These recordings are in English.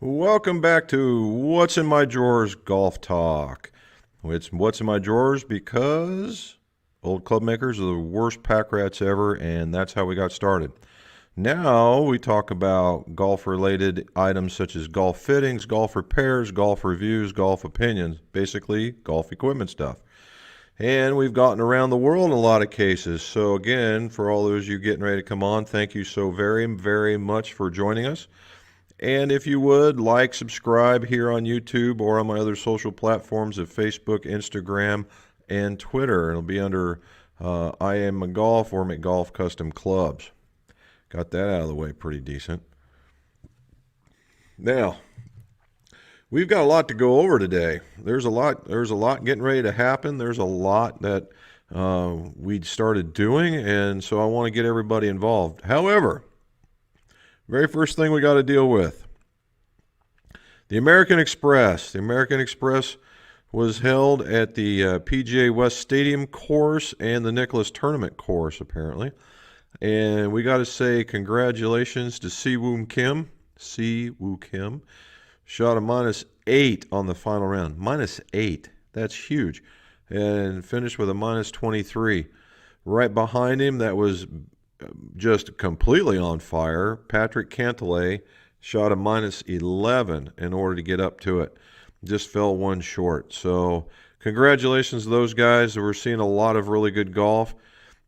Welcome back to What's in My Drawers Golf Talk. It's What's in My Drawers because old club makers are the worst pack rats ever, and that's how we got started. Now we talk about golf-related items such as golf fittings, golf repairs, golf reviews, golf opinions, basically golf equipment stuff. And we've gotten around the world in a lot of cases. So again, for all those of you getting ready to come on, thank you so very, very much for joining us. And if you would, like, subscribe here on YouTube or on my other social platforms of Facebook, Instagram, and Twitter. It'll be under I Am McGolf or McGolf Custom Clubs. Got that out of the way pretty decent. Now, we've got a lot to go over today. There's a lot getting ready to happen. There's a lot that we started doing, and so I want to get everybody involved. However, very first thing we got to deal with, the American Express. The American Express was held at the PGA West Stadium course and the Nicklaus Tournament course, apparently. And we got to say congratulations to Siwoo Kim. Siwoo Kim shot a -8 on the final round. -8. That's huge. And finished with a -23. Right behind him, that was just completely on fire, Patrick Cantlay shot a -11 in order to get up to it. Just fell one short. So congratulations to those guys. We're seeing a lot of really good golf.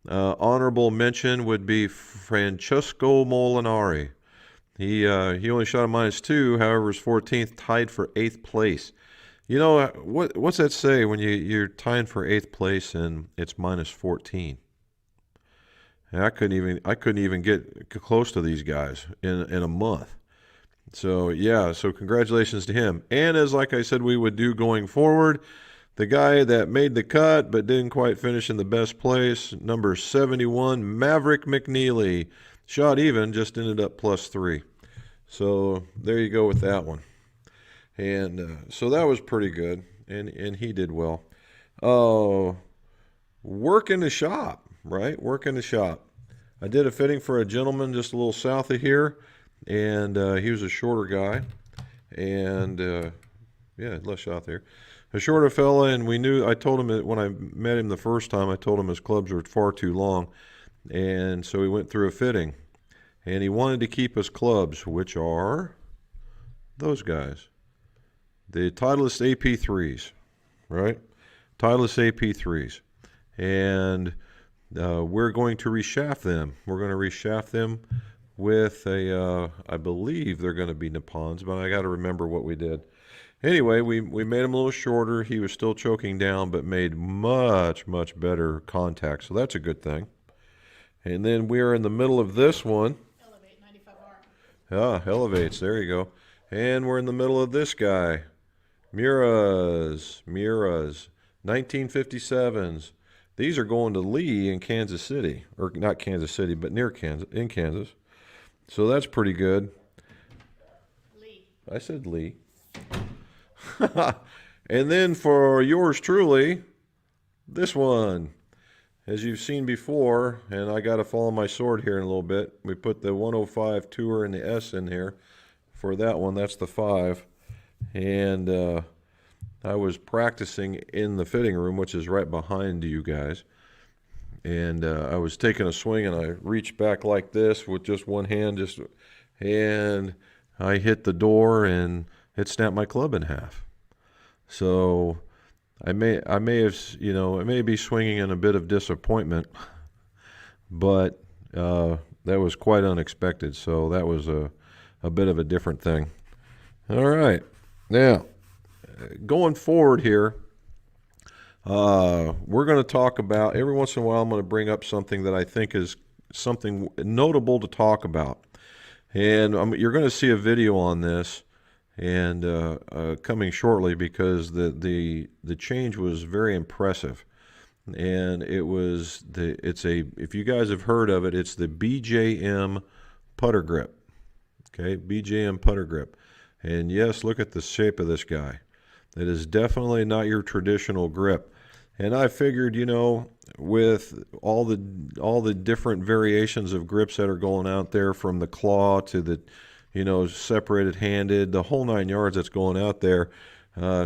Honorable mention would be Francesco Molinari. He only shot a -2, however, is 14th, tied for 8th place. You know, what's that say when you're tying for 8th place and it's -14? And I couldn't even get close to these guys in a month. So yeah, so congratulations to him. And as like I said we would do going forward, the guy that made the cut but didn't quite finish in the best place, number 71, Maverick McNeely, shot even, just ended up +3. So there you go with that one. And so that was pretty good, and he did well. Work in the shop. Right? Work in the shop. I did a fitting for a gentleman just a little south of here, and he was a shorter guy, and yeah, less shot there. A shorter fella, and I told him that when I met him the first time, I told him his clubs were far too long, and so he went through a fitting, and he wanted to keep his clubs, which are those guys, the Titleist AP3s, right? Titleist AP3s, and we're going to reshaft them. We're going to reshaft them with I believe they're going to be Nippons, but I got to remember what we did. Anyway, we made him a little shorter. He was still choking down, but made much, much better contact. So that's a good thing. And then we're in the middle of this one. Elevate 95R. Ah, elevates. There you go. And we're in the middle of this guy. Muras. 1957s. These are going to Lee in Kansas City, or not Kansas City, but near Kansas, in Kansas. So that's pretty good. Lee. I said Lee. And then for yours truly, this one. As you've seen before, and I got to follow my sword here in a little bit, we put the 105 Tour and the S in here. For that one, that's the 5. And I was practicing in the fitting room, which is right behind you guys. And I was taking a swing, and I reached back like this with just one hand, and I hit the door, and it snapped my club in half. So I may have, I may be swinging in a bit of disappointment, but that was quite unexpected. So that was a bit of a different thing. All right, now, going forward here, we're going to talk about, every once in a while I'm going to bring up something that I think is something notable to talk about. And you're going to see a video on this and coming shortly, because the change was very impressive. And it was if you guys have heard of it, it's the Bgm Putter Grip. Okay, Bgm Putter Grip. And yes, look at the shape of this guy. It is definitely not your traditional grip. And I figured, you know, with all the different variations of grips that are going out there, from the claw to the, you know, separated handed, the whole 9 yards that's going out there,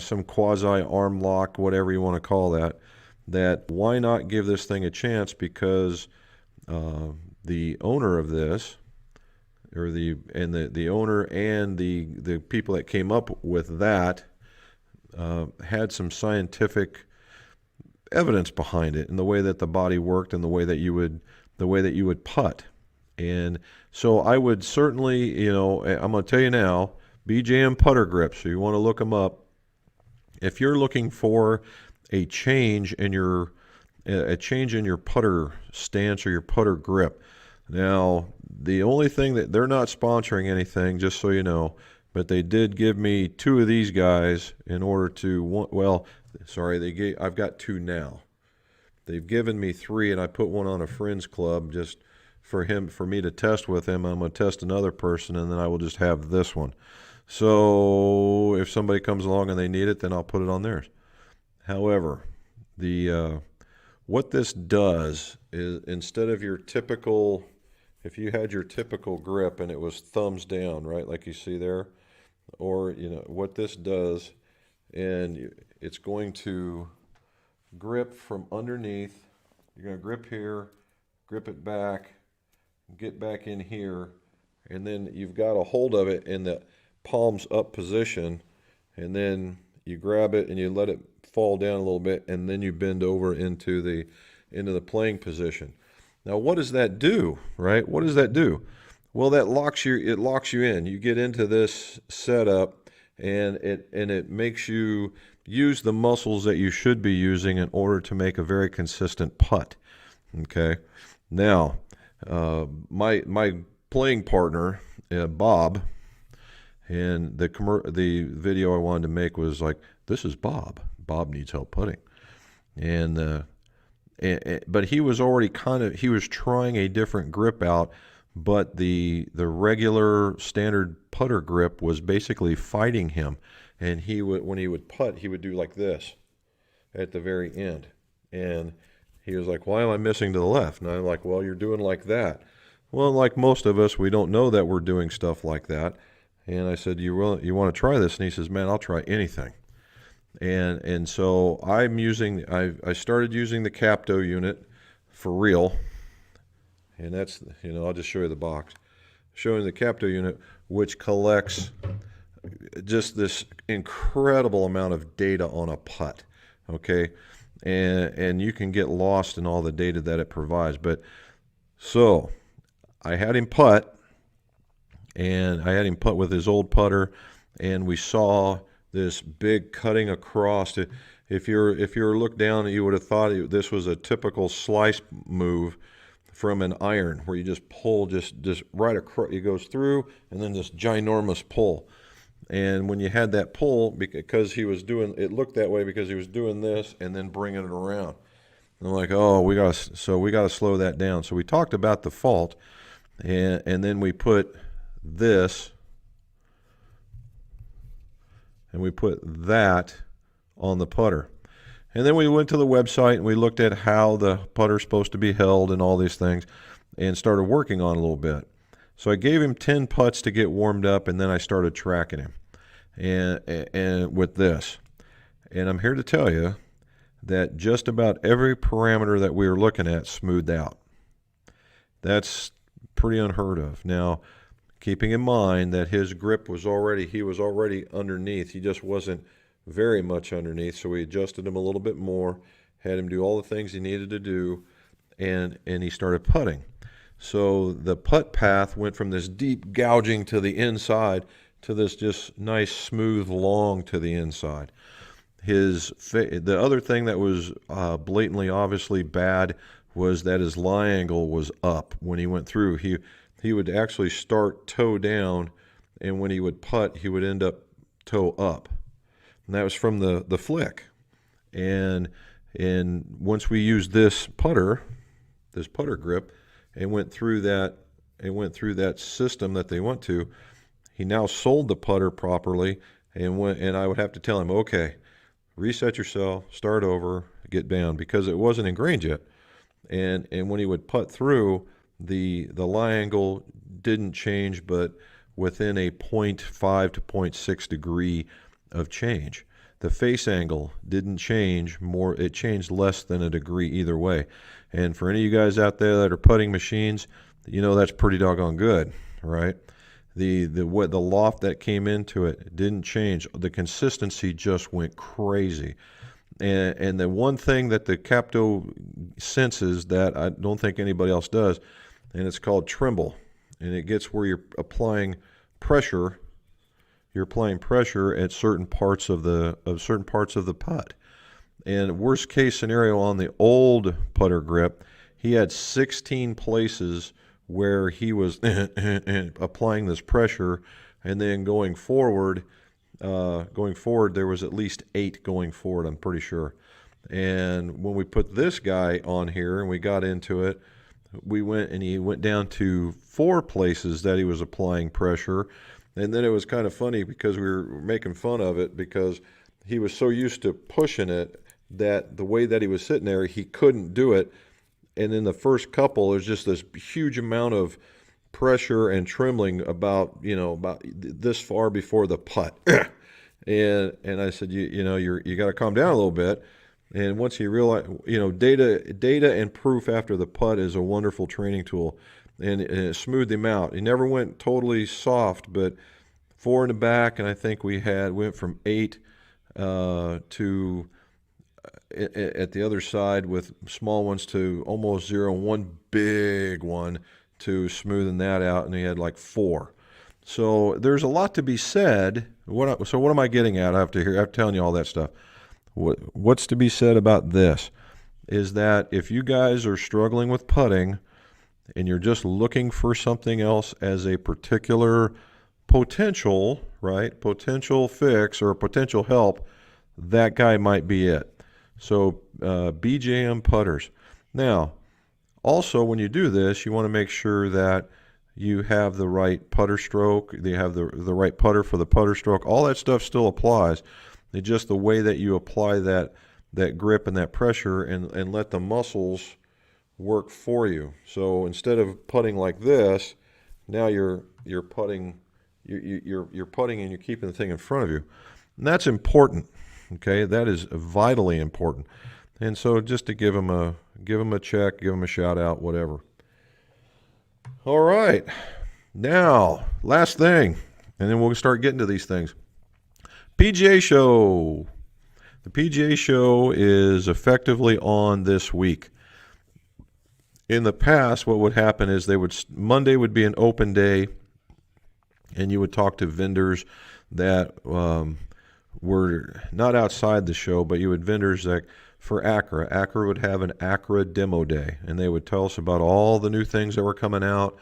some quasi arm lock, whatever you want to call that, that why not give this thing a chance? Because the owner of this, or the owner and the people that came up with that, had some scientific evidence behind it, and the way that the body worked, and the way that you would putt. And so I would certainly, you know, I'm going to tell you now, Bgm Putter Grip. So you want to look them up if you're looking for a change in your putter stance or your putter grip. Now, the only thing that they're not sponsoring anything, just so you know, but they did give me 2 of these guys in order to, well, sorry, I've got 2 now. They've given me 3, and I put one on a friend's club just for me to test with him. I'm going to test another person, and then I will just have this one. So if somebody comes along and they need it, then I'll put it on theirs. However, what this does is, instead of your typical, if you had your typical grip and it was thumbs down, right, like you see there, or, you know, what this does, and it's going to grip from underneath. You're going to grip here, grip it back, get back in here, and then you've got a hold of it in the palms up position, and then you grab it and you let it fall down a little bit, and then you bend over into the playing position. Now, what does that do, right? What does that do? Well, it locks you in. You get into this setup, and it makes you use the muscles that you should be using in order to make a very consistent putt. Okay. Now, my playing partner, Bob, and the video I wanted to make was like, this is Bob. Bob needs help putting, but he was already he was trying a different grip out, but the regular standard putter grip was basically fighting him, and when he would putt, he would do like this at the very end, and he was like, why am I missing to the left? And I'm like, well, you're doing like that. Well, like most of us, we don't know that we're doing stuff like that. And I said, you want to try this? And he says, man, I'll try anything. And so I started using the Capto unit for real. And that's, you know, I'll just show you the box. Showing the Capto unit, which collects just this incredible amount of data on a putt. Okay. And you can get lost in all the data that it provides. But so I had him putt, and I had him putt with his old putter, and we saw this big cutting across. If you're look down, you would have thought this was a typical slice move from an iron, where you just pull just right across. It goes through, and then this ginormous pull. And when you had that pull, because he was doing, it looked that way because he was doing this and then bringing it around. And I'm like, oh, we got to slow that down. So we talked about the fault, and then we put this, and we put that on the putter. And then we went to the website and we looked at how the putter's supposed to be held and all these things, and started working on it a little bit. So I gave him 10 putts to get warmed up, and then I started tracking him and with this. And I'm here to tell you that just about every parameter that we were looking at smoothed out. That's pretty unheard of. Now, keeping in mind that his grip was already underneath. He just wasn't very much underneath, so we adjusted him a little bit more, had him do all the things he needed to do, and he started putting. So the putt path went from this deep gouging to the inside to this just nice smooth long to the inside. The other thing that was blatantly obviously bad was that his lie angle was up when he went through. He would actually start toe down, and when he would putt, he would end up toe up. And that was from the flick. And once we used this putter grip, and went through that system that they went to, he now sold the putter properly, and I would have to tell him, okay, reset your cell, start over, get down, because it wasn't ingrained yet. And when he would putt through, the lie angle didn't change, but within a 0.5 to 0.6 degree of change. The face angle didn't change more, it changed less than a degree either way. And for any of you guys out there that are putting machines, you know that's pretty doggone good, right? The loft that came into it didn't change. The consistency just went crazy. And the one thing that the Capto senses that I don't think anybody else does, and it's called tremble. And it gets where you're applying pressure. You're applying pressure at certain parts of the putt. And worst case scenario on the old putter grip, he had 16 places where he was applying this pressure, and then going forward, there was at least 8 going forward, I'm pretty sure. And when we put this guy on here and we got into it, he went down to 4 places that he was applying pressure. And then it was kind of funny because we were making fun of it because he was so used to pushing it that the way that he was sitting there, he couldn't do it. And in the first couple, there's just this huge amount of pressure and trembling about this far before the putt. and I said, you got to calm down a little bit. And once he realized, data and proof after the putt is a wonderful training tool, and it smoothed him out. He never went totally soft, but 4 in the back, and I think went from 8 to at the other side with small ones to almost 0, and one big one to smoothing that out, and he had like 4. So there's a lot to be said. So what am I getting at after telling you all that stuff? What's to be said about this is that if you guys are struggling with putting and you're just looking for something else as a particular potential fix or a potential help, that guy might be it. So Bgm putters. Now, also when you do this, you want to make sure that you have the right putter stroke, you have the right putter for the putter stroke. All that stuff still applies. It's just the way that you apply that grip and that pressure and let the muscles work for you. So instead of putting like this, now you're putting you're putting and you're keeping the thing in front of you. And that's important. Okay, that is vitally important. And so just to give them a check, give them a shout out, whatever. All right. Now, last thing, and then we'll start getting to these things. PGA show. The PGA show is effectively on this week. In the past, what would happen is Monday would be an open day, and you would talk to vendors that were not outside the show, but vendors that for Accra. Accra would have an Accra demo day, and they would tell us about all the new things that were coming out.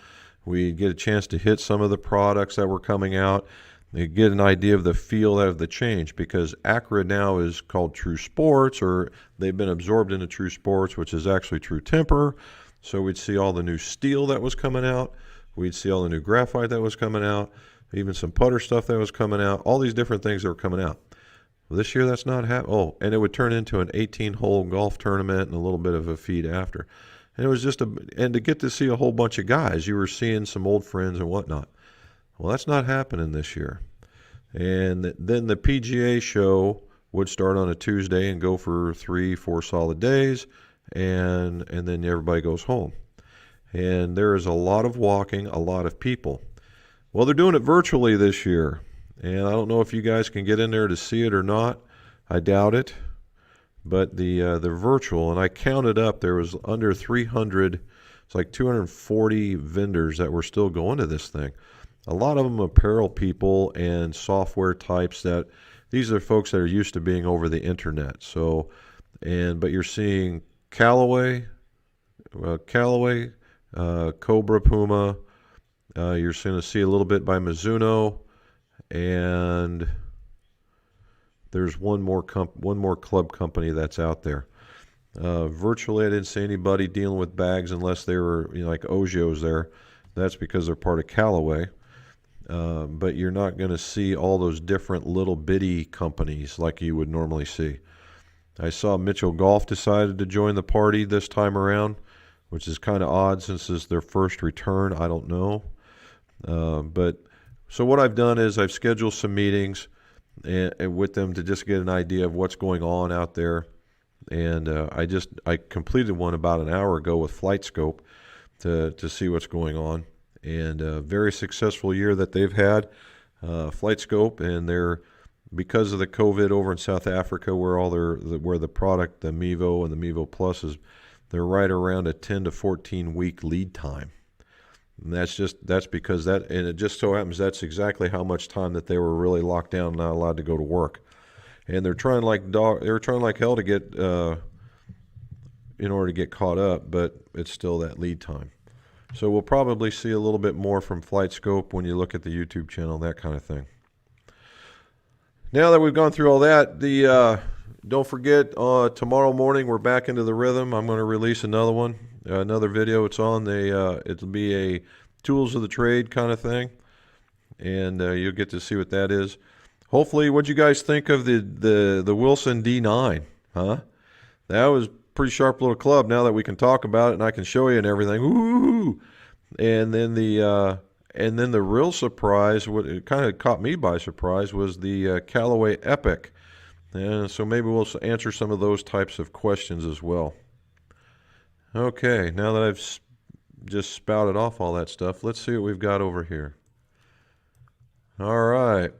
We'd get a chance to hit some of the products that were coming out. You get an idea of the feel of the change, because Accra now is called True Sports, or they've been absorbed into True Sports, which is actually True Temper. So we'd see all the new steel that was coming out. We'd see all the new graphite that was coming out, even some putter stuff that was coming out, all these different things that were coming out. Well, this year that's not happening. Oh, and it would turn into an 18-hole golf tournament and a little bit of a feed after. And it was and to get to see a whole bunch of guys, you were seeing some old friends and whatnot. Well, that's not happening this year. And then the PGA show would start on a Tuesday and go for 3-4 solid days, and then everybody goes home. And there is a lot of walking, a lot of people. Well, they're doing it virtually this year, and I don't know if you guys can get in there to see it or not. I doubt it. But the virtual, and I counted up, there was under 300, it's like 240 vendors that were still going to this thing. A lot of them apparel people and software types these are folks that are used to being over the internet. So, but you're seeing Callaway, Cobra Puma. You're going to see a little bit by Mizuno, and there's one more club company that's out there. Virtually, I didn't see anybody dealing with bags unless they were like Ojio's there. That's because they're part of Callaway. but you're not going to see all those different little bitty companies like you would normally see. I saw Mitchell Golf decided to join the party this time around, which is kind of odd since this is their first return. I don't know. But so what I've done is I've scheduled some meetings and with them to just get an idea of what's going on out there. And I completed one about an hour ago with Flight Scope to see what's going on. And a very successful year that they've had, Flight Scope, and they're, because of the COVID over in South Africa, where where the product, the Mevo and the Mevo Plus is, they're right around a 10 to 14 week lead time. And that's because and it just so happens that's exactly how much time that they were really locked down, not allowed to go to work. And they're trying like hell to get in order to get caught up, but it's still that lead time. So we'll probably see a little bit more from Flight Scope when you look at the YouTube channel, that kind of thing. Now that we've gone through all that, don't forget, tomorrow morning we're back into the rhythm. I'm going to release another one, another video. It's on it'll be a tools of the trade kind of thing, and you'll get to see what that is. Hopefully, what'd you guys think of the Wilson D9? Huh? That was a pretty sharp little club. Now that we can talk about it and I can show you and everything. Ooh! And then the real surprise, what it kind of caught me by surprise, was the Callaway Epic. And so maybe we'll answer some of those types of questions as well. Okay, now that I've just spouted off all that stuff, let's see what we've got over here. All right.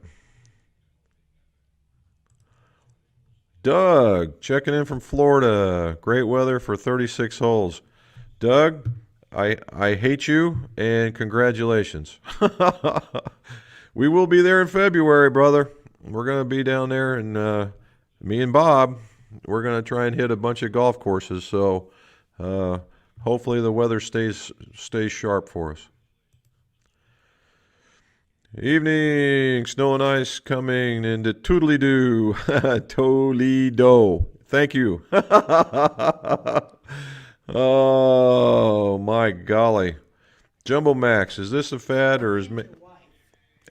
Doug, checking in from Florida. Great weather for 36 holes. Doug, I hate you, and congratulations. We will be there in February, brother. We're going to be down there, and me and Bob, we're going to try and hit a bunch of golf courses. So hopefully the weather stays sharp for us. Evening, snow and ice coming into Toodly-doo, Toledo. Thank you. Oh, my golly. Jumbo Max, is this a fad or is me?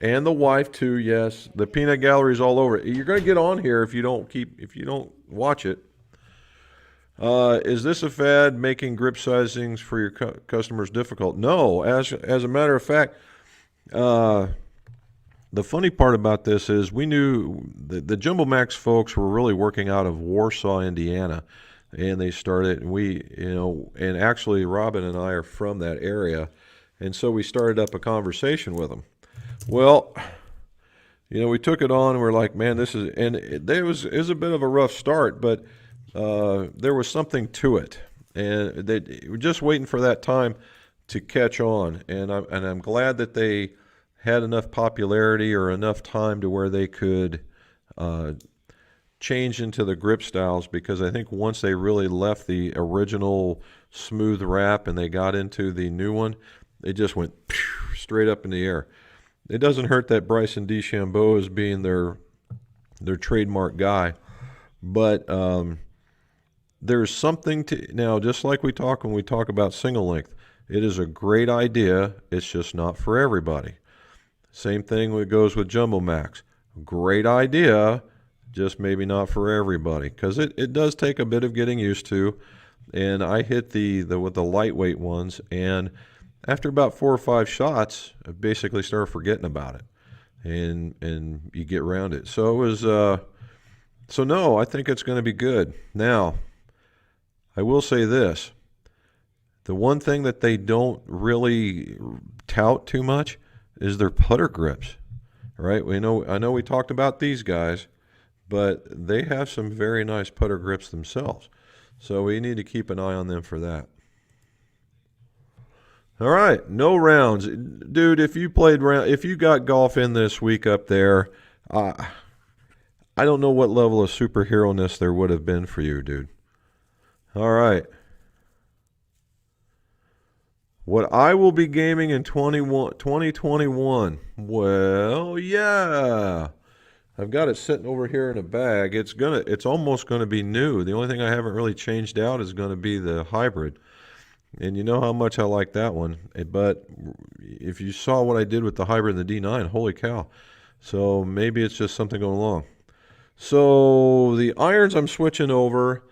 And the wife too, yes. The peanut gallery's all over it. You're going to get on here if you don't watch it. Is this a fad, making grip sizings for your customers difficult? No, as a matter of fact, the funny part about this is we knew the Jumbo Max folks were really working out of Warsaw, Indiana, and they started, and actually Robin and I are from that area, and so we started up a conversation with them. Well, we took it on and we're like, man, this is, and it was a bit of a rough start, but there was something to it, and they were just waiting for that time to catch on, and I'm glad that they had enough popularity or enough time to where they could change into the grip styles, because I think once they really left the original smooth wrap and they got into the new one, they just went straight up in the air. It doesn't hurt that Bryson DeChambeau is being their trademark guy, but there's something to, now just like when we talk about single length, it is a great idea, it's just not for everybody. Same thing goes with Jumbo Max. Great idea, just maybe not for everybody, because it does take a bit of getting used to. And I hit with the lightweight ones, and after about 4 or 5 shots, I basically started forgetting about it, and you get around it. So it was so no, I think it's going to be good. Now, I will say this: the one thing that they don't really tout too much is their putter grips, right? I know we talked about these guys, but they have some very nice putter grips themselves. So we need to keep an eye on them for that. All right, no rounds. Dude, if you got golf in this week up there, I don't know what level of superhero-ness there would have been for you, dude. All right. What I will be gaming in 2021, well, yeah. I've got it sitting over here in a bag. It's almost gonna be new. The only thing I haven't really changed out is gonna be the hybrid. And you know how much I like that one. But if you saw what I did with the hybrid and the D9, holy cow. So maybe it's just something going along. So the irons I'm switching over.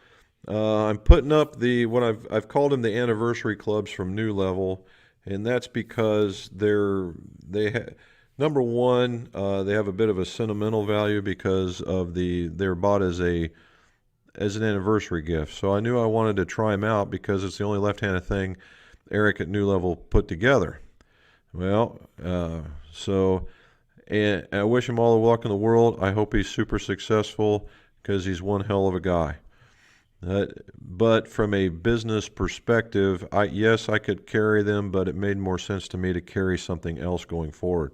I'm putting up what I've called them the anniversary clubs from New Level, and that's because number one, they have a bit of a sentimental value because of they're bought as an anniversary gift. So I knew I wanted to try them out because it's the only left-handed thing Eric at New Level put together. Well, and I wish him all the luck in the world. I hope he's super successful because he's one hell of a guy. But from a business perspective, yes, I could carry them, but it made more sense to me to carry something else going forward.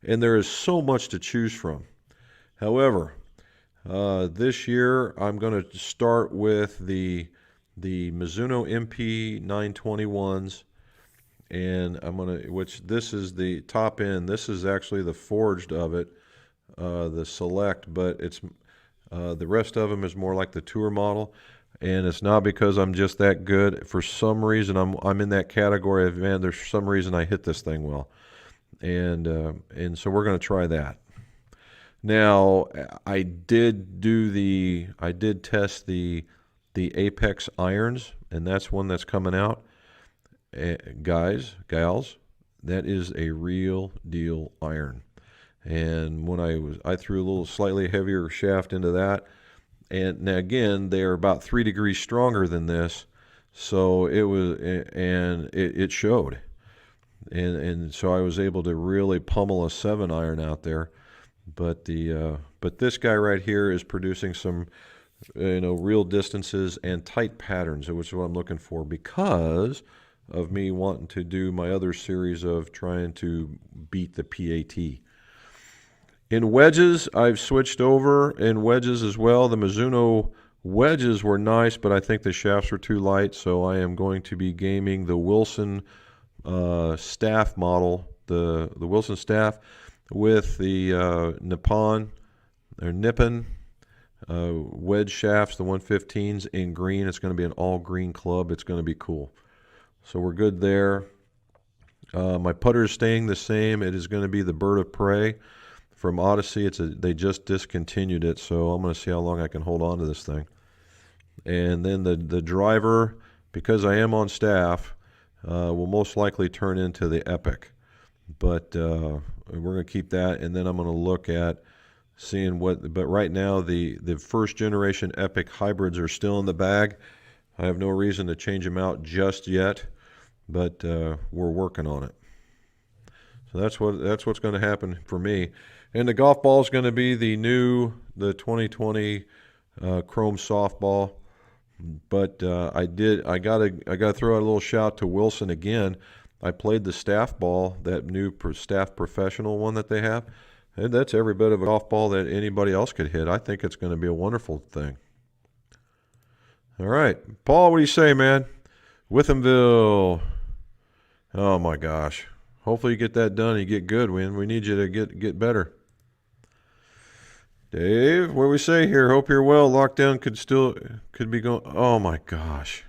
And there is so much to choose from. However, this year I'm going to start with the Mizuno MP 921s, and which this is the top end. This is actually the forged of it, the Select, but it's the rest of them is more like the tour model. And it's not because I'm just that good. For some reason, I'm in that category of, man, there's some reason I hit this thing well. And so we're going to try that. Now, I did test the Apex irons, and that's one that's coming out. Guys, gals, that is a real deal iron. And when I threw a little slightly heavier shaft into that. And now again, they're about 3 degrees stronger than this, so it showed, and so I was able to really pummel a 7-iron out there. But this guy right here is producing some, real distances and tight patterns, which is what I'm looking for because of me wanting to do my other series of trying to beat the PAT. In wedges, I've switched over in wedges as well. The Mizuno wedges were nice, but I think the shafts were too light, so I am going to be gaming the Wilson staff model, the Wilson staff with the Nippon wedge shafts, the 115s in green. It's going to be an all-green club. It's going to be cool. So we're good there. My putter is staying the same. It is going to be the Bird of Prey from Odyssey. They just discontinued it, so I'm going to see how long I can hold on to this thing. And then the driver, because I am on staff, will most likely turn into the Epic. But we're going to keep that, and then I'm going to look at seeing but right now the first generation Epic hybrids are still in the bag. I have no reason to change them out just yet, but we're working on it. So that's what's going to happen for me. And the golf ball is going to be the 2020 Chrome softball. But I gotta throw out a little shout to Wilson again. I played the staff ball, that new staff professional one that they have, and that's every bit of a golf ball that anybody else could hit. I think it's going to be a wonderful thing. All right, Paul, what do you say, man? Withamville. Oh my gosh. Hopefully you get that done and you get good, Win. We need you to get better. Dave, what do we say here? Hope you're well. Lockdown could be going. Oh my gosh.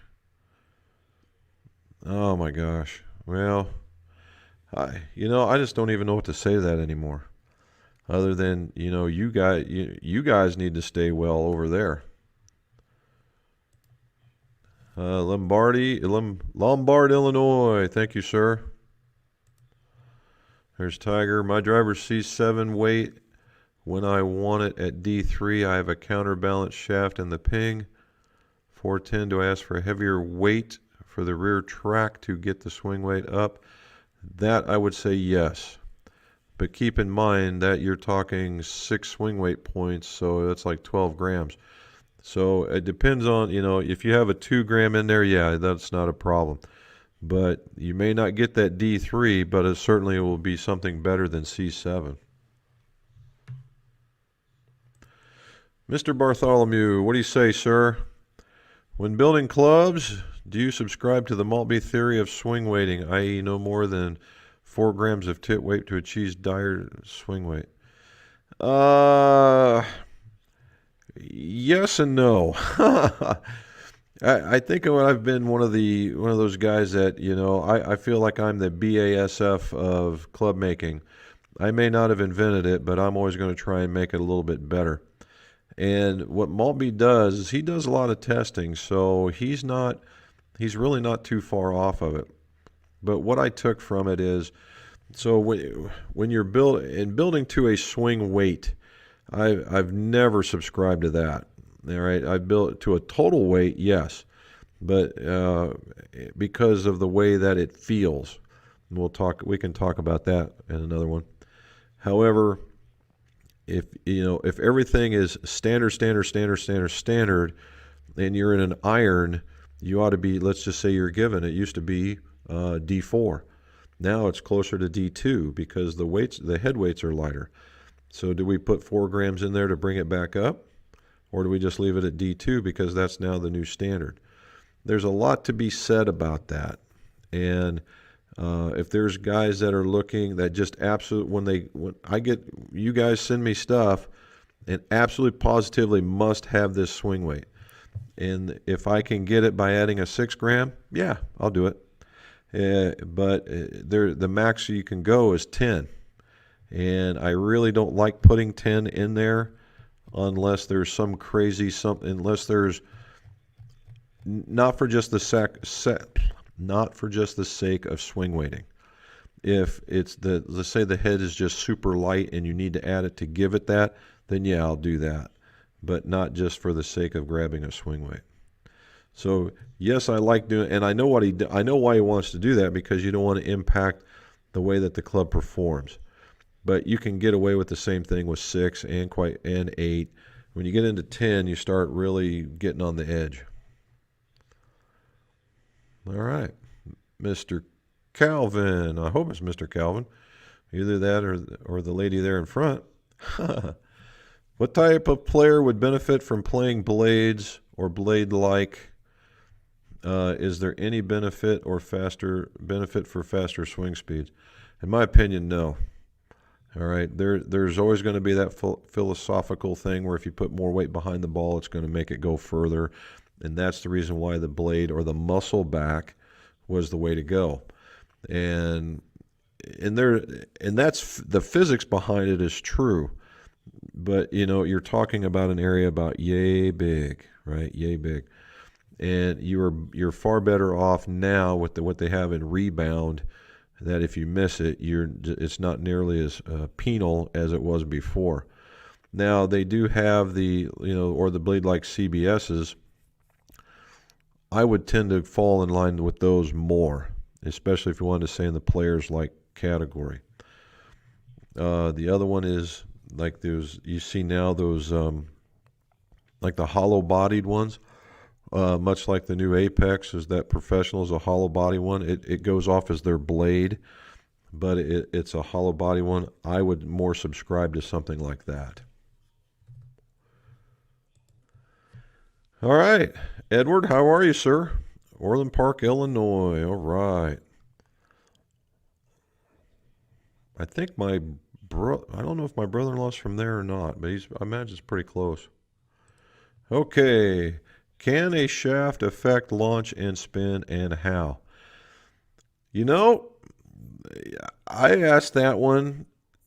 Oh my gosh. Well, I just don't even know what to say to that anymore. Other than, you guys need to stay well over there. Lombard, Illinois. Thank you, sir. There's Tiger. My driver's C7 weight. When I want it at D3, I have a counterbalance shaft in the ping. 410, do I ask for a heavier weight for the rear track to get the swing weight up? That I would say yes. But keep in mind that you're talking 6 swing weight points, so that's like 12 grams. So it depends on, if you have a 2 gram in there, yeah, that's not a problem. But you may not get that D3, but it certainly will be something better than C7. Mr. Bartholomew, what do you say, sir? When building clubs, do you subscribe to the Maltby theory of swing weighting, i.e. no more than 4 grams of tip weight to achieve desired swing weight? Yes and no. I think I've been one of those guys that, I feel like I'm the BASF of club making. I may not have invented it, but I'm always going to try and make it a little bit better. And what Maltby does is he does a lot of testing, so he's really not too far off of it. But what I took from it is, so when you're building to a swing weight, I've never subscribed to that. All right, I built to a total weight, yes, but because of the way that it feels, we can talk about that in another one. However, if everything is standard, and you're in an iron, you ought to be, let's just say you're given, it used to be D4. Now it's closer to D2 because the head weights are lighter. So do we put 4 grams in there to bring it back up? Or do we just leave it at D2 because that's now the new standard? There's a lot to be said about that. And if there's guys that are looking that just when I get, you guys send me stuff and absolutely positively must have this swing weight. And if I can get it by adding a 6 gram, yeah, I'll do it. But the max you can go is 10. And I really don't like putting 10 in there unless there's some crazy something, unless there's not for just the sake of swing weighting. If it's let's say the head is just super light and you need to add it to give it that, then yeah, I'll do that, but not just for the sake of grabbing a swing weight. So yes, I like doing, and I know why he wants to do that, because you don't want to impact the way that the club performs. But you can get away with the same thing with 6 and 8. When you get into 10, you start really getting on the edge. All right, Mr. Calvin. I hope it's Mr. Calvin. Either that or the lady there in front. What type of player would benefit from playing blades or blade-like? Is there any benefit for faster swing speeds? In my opinion, no. All right, there's always going to be that philosophical thing where if you put more weight behind the ball, it's going to make it go further, and that's the reason why the blade or the muscle back was the way to go. And that's the physics behind it is true, but you're talking about an area about yay big, right? Yay big, and you're far better off now with what they have in rebound. That if you miss it, it's not nearly as penal as it was before. Now they do have or the blade-like CBSs. I would tend to fall in line with those more, especially if you wanted to say in the players-like category. The other one is like you see now those like the hollow-bodied ones. Much like the new Apex is that Professional is a hollow body one. It goes off as their blade, but it's a hollow body one. I would more subscribe to something like that. All right, Edward, how are you, sir? Orland Park, Illinois. All right. I think I don't know if my brother-in-law's from there or not, but I imagine it's pretty close. Okay. Can a shaft affect launch and spin, and how? I asked that one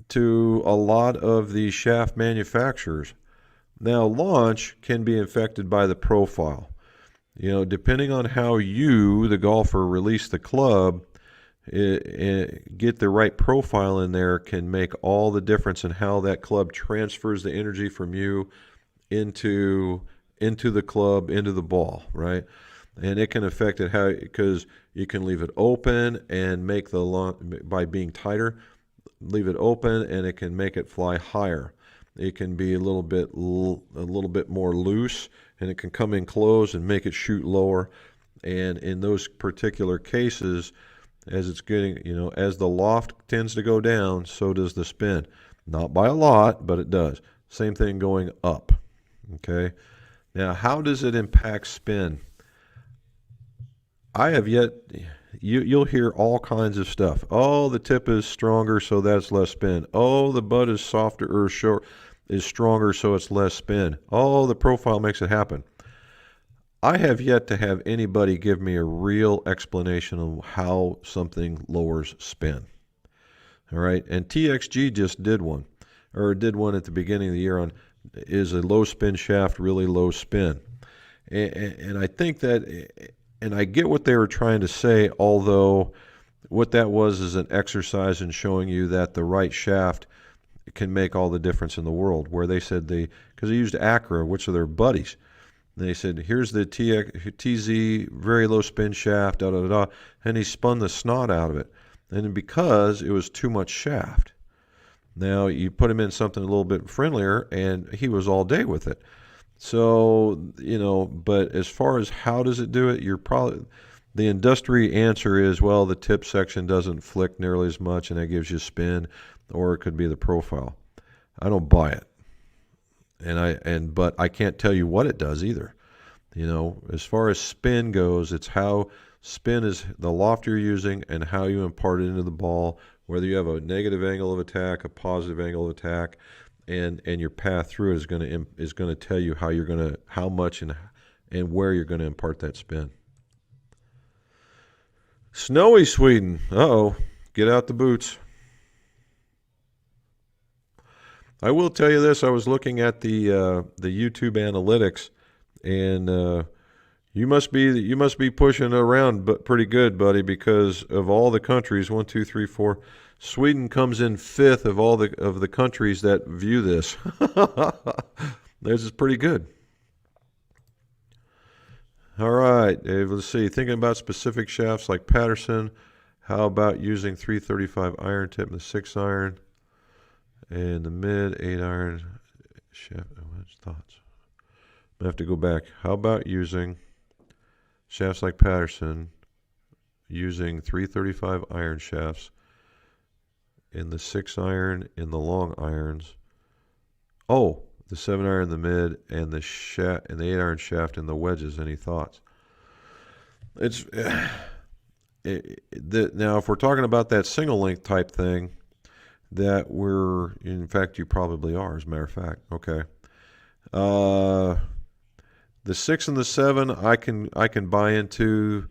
to a lot of the shaft manufacturers. Now, launch can be affected by the profile. Depending on how you, the golfer, release the club, get the right profile in there can make all the difference in how that club transfers the energy from you into the club, into the ball, right? And it can affect it because you can leave it open and make the launch by being tighter, leave it open and it can make it fly higher. It can be a little bit more loose and it can come in close and make it shoot lower. And in those particular cases, as it's getting, as the loft tends to go down, so does the spin. Not by a lot, but it does. Same thing going up. Okay. Now, how does it impact spin? I have yet, you'll hear all kinds of stuff. Oh, the tip is stronger, so that's less spin. Oh, the butt is softer or is stronger, so it's less spin. Oh, the profile makes it happen. I have yet to have anybody give me a real explanation of how something lowers spin. All right, and TXG just did one, or did one at the beginning of the year on, is a low spin shaft really low spin? And I think that, and I get what they were trying to say, although what that was is an exercise in showing you that the right shaft can make all the difference in the world. Where they said because they used Accra, which are their buddies. And they said, here's the TZ very low spin shaft, da da da, and he spun the snot out of it. And because it was too much shaft. Now you put him in something a little bit friendlier, and he was all day with it. So, but as far as how does it do it, the industry answer is, well, the tip section doesn't flick nearly as much, and that gives you spin, or it could be the profile. I don't buy it, but I can't tell you what it does either. As far as spin goes, it's how spin is the loft you're using and how you impart it into the ball, whether you have a negative angle of attack, a positive angle of attack, and your path through it is going to tell you how much and where you're going to impart that spin. Snowy Sweden. Uh-oh. Get out the boots. I will tell you this. I was looking at the YouTube analytics, and you must be pushing around pretty good, buddy, because of all the countries, 1, 2, 3, 4, Sweden comes in 5th of all the countries that view this. This is pretty good. All right, Dave, let's see. Thinking about specific shafts like Patterson, how about using 335 iron tip in the 6 iron and the mid 8 iron shaft? What's thoughts? I'm gonna have to go back. How about using shafts like Patterson, using 335 iron shafts in the 6 iron, in the long irons? Oh, the 7 iron in the mid, and the 8 iron shaft in the wedges. Any thoughts? Now, if we're talking about that single link type thing, in fact, you probably are, as a matter of fact. Okay. The 6 and the 7, I can buy into.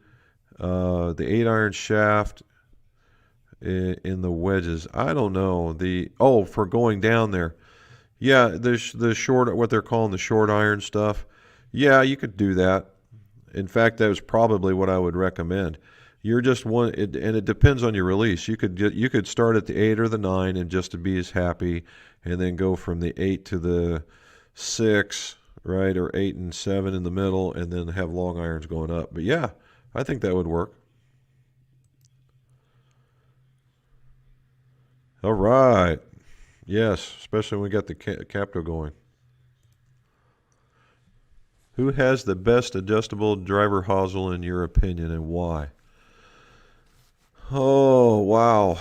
The 8 iron shaft in the wedges, I don't know. For going down there, yeah, the short, what they're calling the short iron stuff. Yeah, you could do that. In fact, that was probably what I would recommend. You're just and it depends on your release. You could start at the 8 or the 9 and just to be as happy, and then go from the 8 to the 6, right, or 8 and 7 in the middle, and then have long irons going up. But yeah, I think that would work. All right. Yes, especially when we got the Capto going. Who has the best adjustable driver hosel in your opinion, and why? Oh, wow.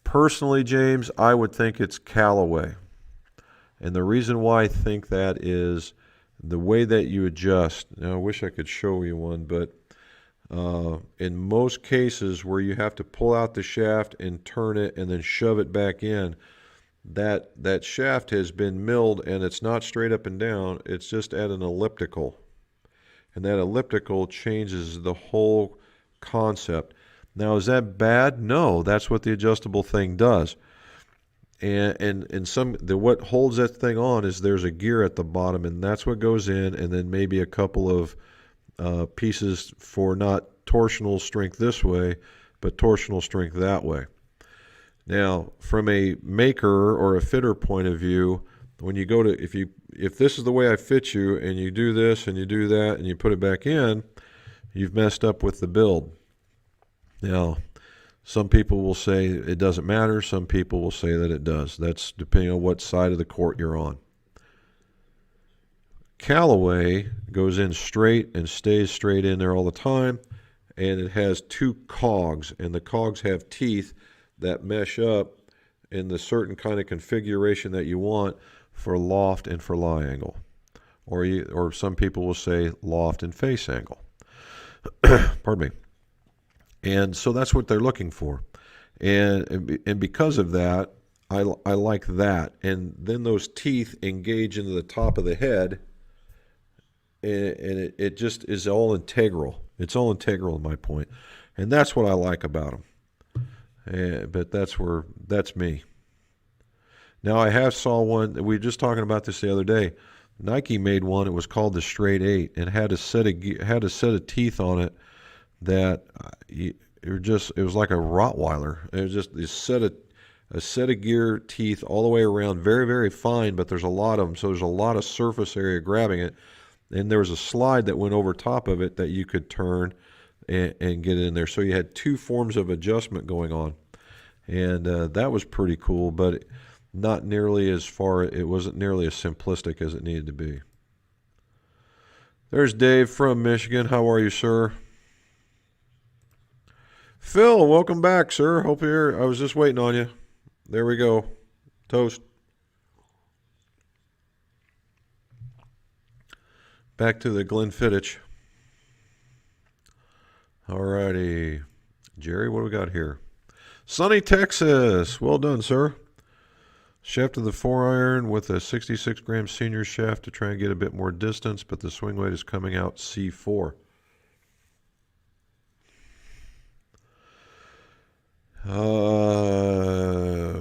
Personally, James, I would think it's Callaway. And the reason why I think that is the way that you adjust. Now, I wish I could show you one, but in most cases where you have to pull out the shaft and turn it and then shove it back in, that shaft has been milled, and it's not straight up and down. It's just at an elliptical. And that elliptical changes the whole concept. Now, is that bad? No, that's what the adjustable thing does. And what holds that thing on is there's a gear at the bottom, and that's what goes in, and then maybe a couple of pieces for not torsional strength this way, but torsional strength that way. Now, from a maker or a fitter point of view, when you go to, if this is the way I fit you, and you do this and you do that and you put it back in, you've messed up with the build. Now, some people will say it doesn't matter. Some people will say that it does. That's depending on what side of the court you're on. Callaway goes in straight and stays straight in there all the time, and it has 2 cogs, and the cogs have teeth that mesh up in the certain kind of configuration that you want for loft and for lie angle, or some people will say loft and face angle. Pardon me. And so that's what they're looking for, and because of that, I like that. And then those teeth engage into the top of the head, and it just is all integral. It's all integral in my point. And that's what I like about them. But that's me. Now I have saw one. We were just talking about this the other day. Nike made one. It was called the Straight 8, and had a set of teeth on it that it was like a Rottweiler. It was just a set of gear teeth all the way around, very very fine. But there's a lot of them, so there's a lot of surface area grabbing it. And there was a slide that went over top of it that you could turn and get in there. So you had two forms of adjustment going on, and that was pretty cool. But not nearly as far. It wasn't nearly as simplistic as it needed to be. There's Dave from Michigan. How are you, sir? Phil, welcome back, sir. Hope you're here. I was just waiting on you. There we go. Toast. Back to the Glenfiddich. Alrighty. Jerry, what do we got here? Sunny, Texas. Well done, sir. Shaft of the 4-iron with a 66 gram senior shaft to try and get a bit more distance, but the swing weight is coming out C4.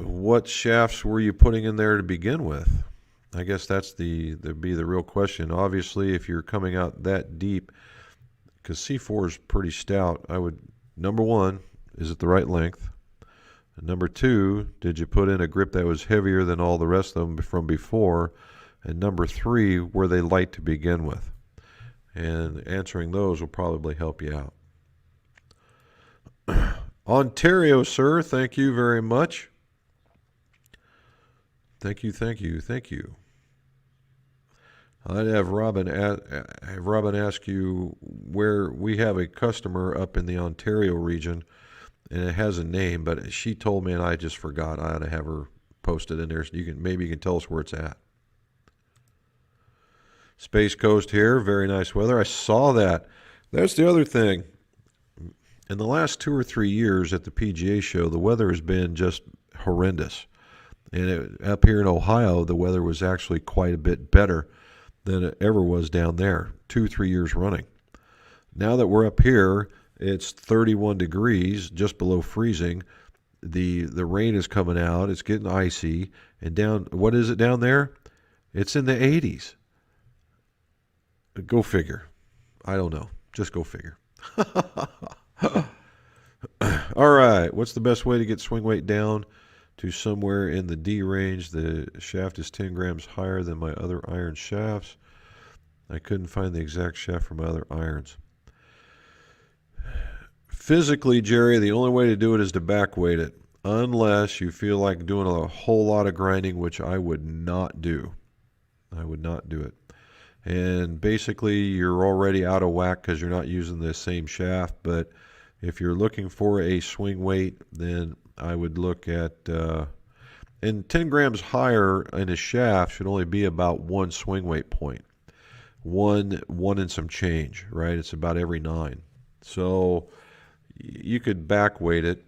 What shafts were you putting in there to begin with? I guess that'd be the real question. Obviously, if you're coming out that deep, because C4 is pretty stout, I would, number one, is it the right length? And number two, did you put in a grip that was heavier than all the rest of them from before? And number three, were they light to begin with? And answering those will probably help you out. Ontario, sir, thank you very much. Thank you, thank you, thank you. I'd have Robin ask you where we have a customer up in the Ontario region, and it has a name, but she told me and I just forgot. I ought to have her post it in there so maybe you can tell us where it's at. Space Coast here, very nice weather. I saw that. That's the other thing. In the last 2 or 3 years at the PGA show, the weather has been just horrendous. And up here in Ohio, the weather was actually quite a bit better than it ever was down there, 2-3 years running. Now that we're up here, it's 31 degrees, just below freezing. The rain is coming out. It's getting icy. And down, what is it down there? It's in the 80s. Go figure. I don't know. Just go figure. All right. What's the best way to get swing weight down to somewhere in the D range? The shaft is 10 grams higher than my other iron shafts. I couldn't find the exact shaft for my other irons. Physically, Jerry, the only way to do it is to back weight it, unless you feel like doing a whole lot of grinding, which I would not do. I would not do it. And basically, you're already out of whack because you're not using the same shaft. But if you're looking for a swing weight, then I would look at, and 10 grams higher in a shaft should only be about one swing weight point. One and some change, right? It's about every 9. So you could back weight it.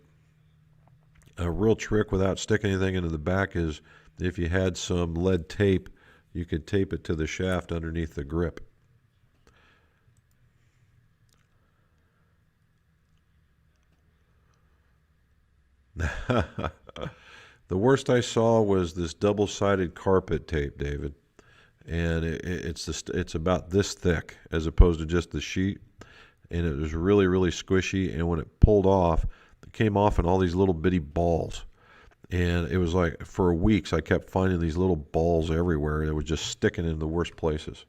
A real trick without sticking anything into the back is if you had some lead tape, you could tape it to the shaft underneath the grip. The worst I saw was this double-sided carpet tape, David, and it's about this thick as opposed to just the sheet, and it was really really squishy. And when it pulled off, it came off in all these little bitty balls, and it was like for weeks I kept finding these little balls everywhere. It was just sticking in the worst places.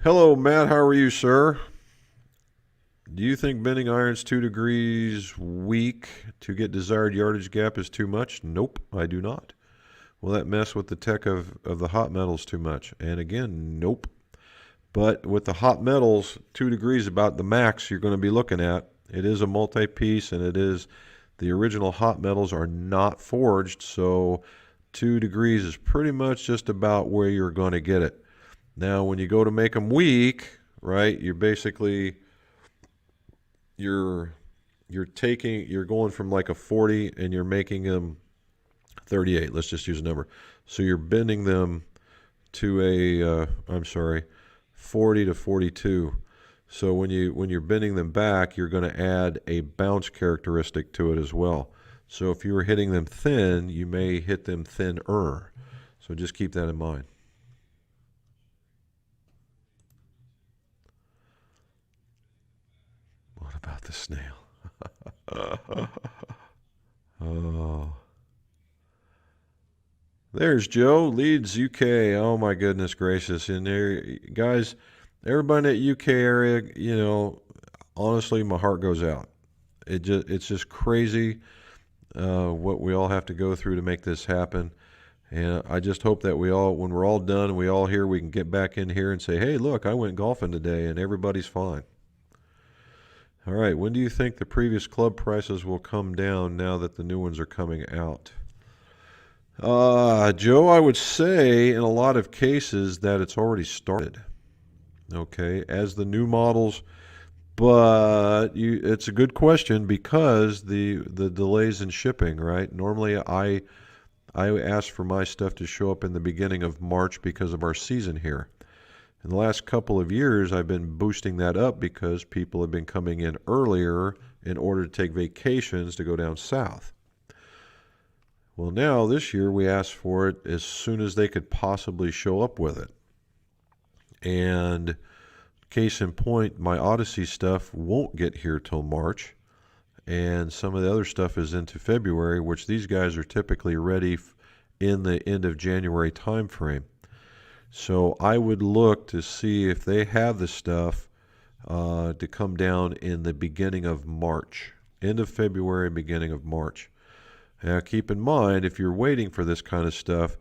Hello, Matt. How are you, sir? Do you think bending irons 2 degrees weak to get desired yardage gap is too much? Nope, I do not. Will that mess with the tech of the hot metals too much? And again, nope. But with the hot metals, 2 degrees about the max you're going to be looking at. It is a multi-piece, and it is the original hot metals are not forged, so 2 degrees is pretty much just about where you're going to get it. Now, when you go to make them weak, right, you're basically you're you're going from like a 40 and you're making them 38. Let's just use a number. So you're bending them to I'm sorry, 40 to 42. So when you're bending them back, you're going to add a bounce characteristic to it as well. So if you were hitting them thin, you may hit them thinner. So just keep that in mind. What about the snail? Oh. There's Joe, Leeds, UK. Oh my goodness gracious. And there, guys, everybody in that UK area, you know, honestly, my heart goes out. It's just crazy what we all have to go through to make this happen. And I just hope that when we're all done and we all here, we can get back in here and say, hey, look, I went golfing today and everybody's fine. All right, when do you think the previous club prices will come down now that the new ones are coming out? Joe, I would say in a lot of cases that it's already started, okay, as the new models. But it's a good question because the delays in shipping, right? Normally I ask for my stuff to show up in the beginning of March because of our season here. In the last couple of years, I've been boosting that up because people have been coming in earlier in order to take vacations to go down south. Well, now this year we asked for it as soon as they could possibly show up with it. And case in point, my Odyssey stuff won't get here till March, and some of the other stuff is into February, which these guys are typically ready in the end of January time frame. So I would look to see if they have the stuff to come down in the beginning of March, end of February, beginning of March. Now keep in mind, if you're waiting for this kind of stuff,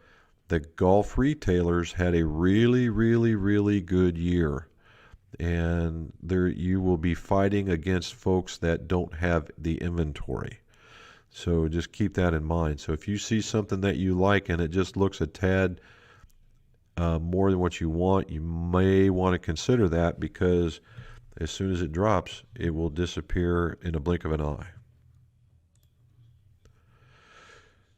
the golf retailers had a really, really, really good year. And there you will be fighting against folks that don't have the inventory. So just keep that in mind. So if you see something that you like and it just looks a tad more than what you want, you may want to consider that because as soon as it drops, it will disappear in a blink of an eye.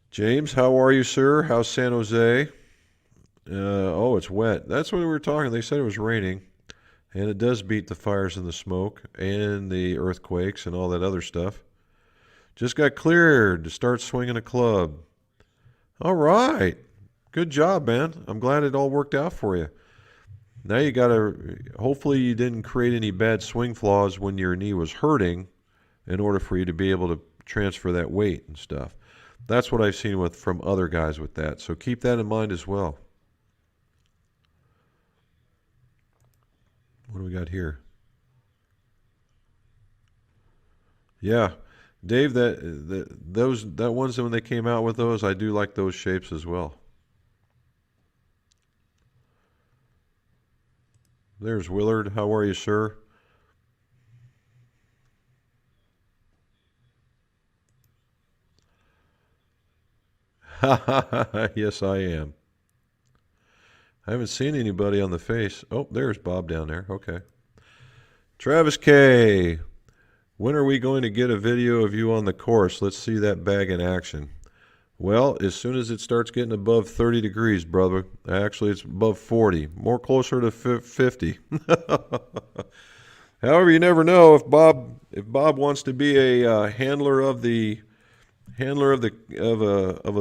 James, how are you, sir? How's San Jose? Oh, it's wet. That's what we were talking. They said it was raining. And it does beat the fires and the smoke and the earthquakes and all that other stuff. Just got cleared to start swinging a club. All right. Good job, man. I'm glad it all worked out for you. Now you got to, hopefully you didn't create any bad swing flaws when your knee was hurting in order for you to be able to transfer that weight and stuff. That's what I've seen from other guys with that. So keep that in mind as well. What do we got here? Yeah, Dave, that ones when they came out with those, I do like those shapes as well. There's Willard. How are you, sir? Yes, I am. I haven't seen anybody on the face. Oh, there's Bob down there. Okay. Travis K. When are we going to get a video of you on the course? Let's see that bag in action. Well, as soon as it starts getting above 30 degrees, brother. Actually, it's above 40. More closer to 50. However, you never know if Bob wants to be a handler of a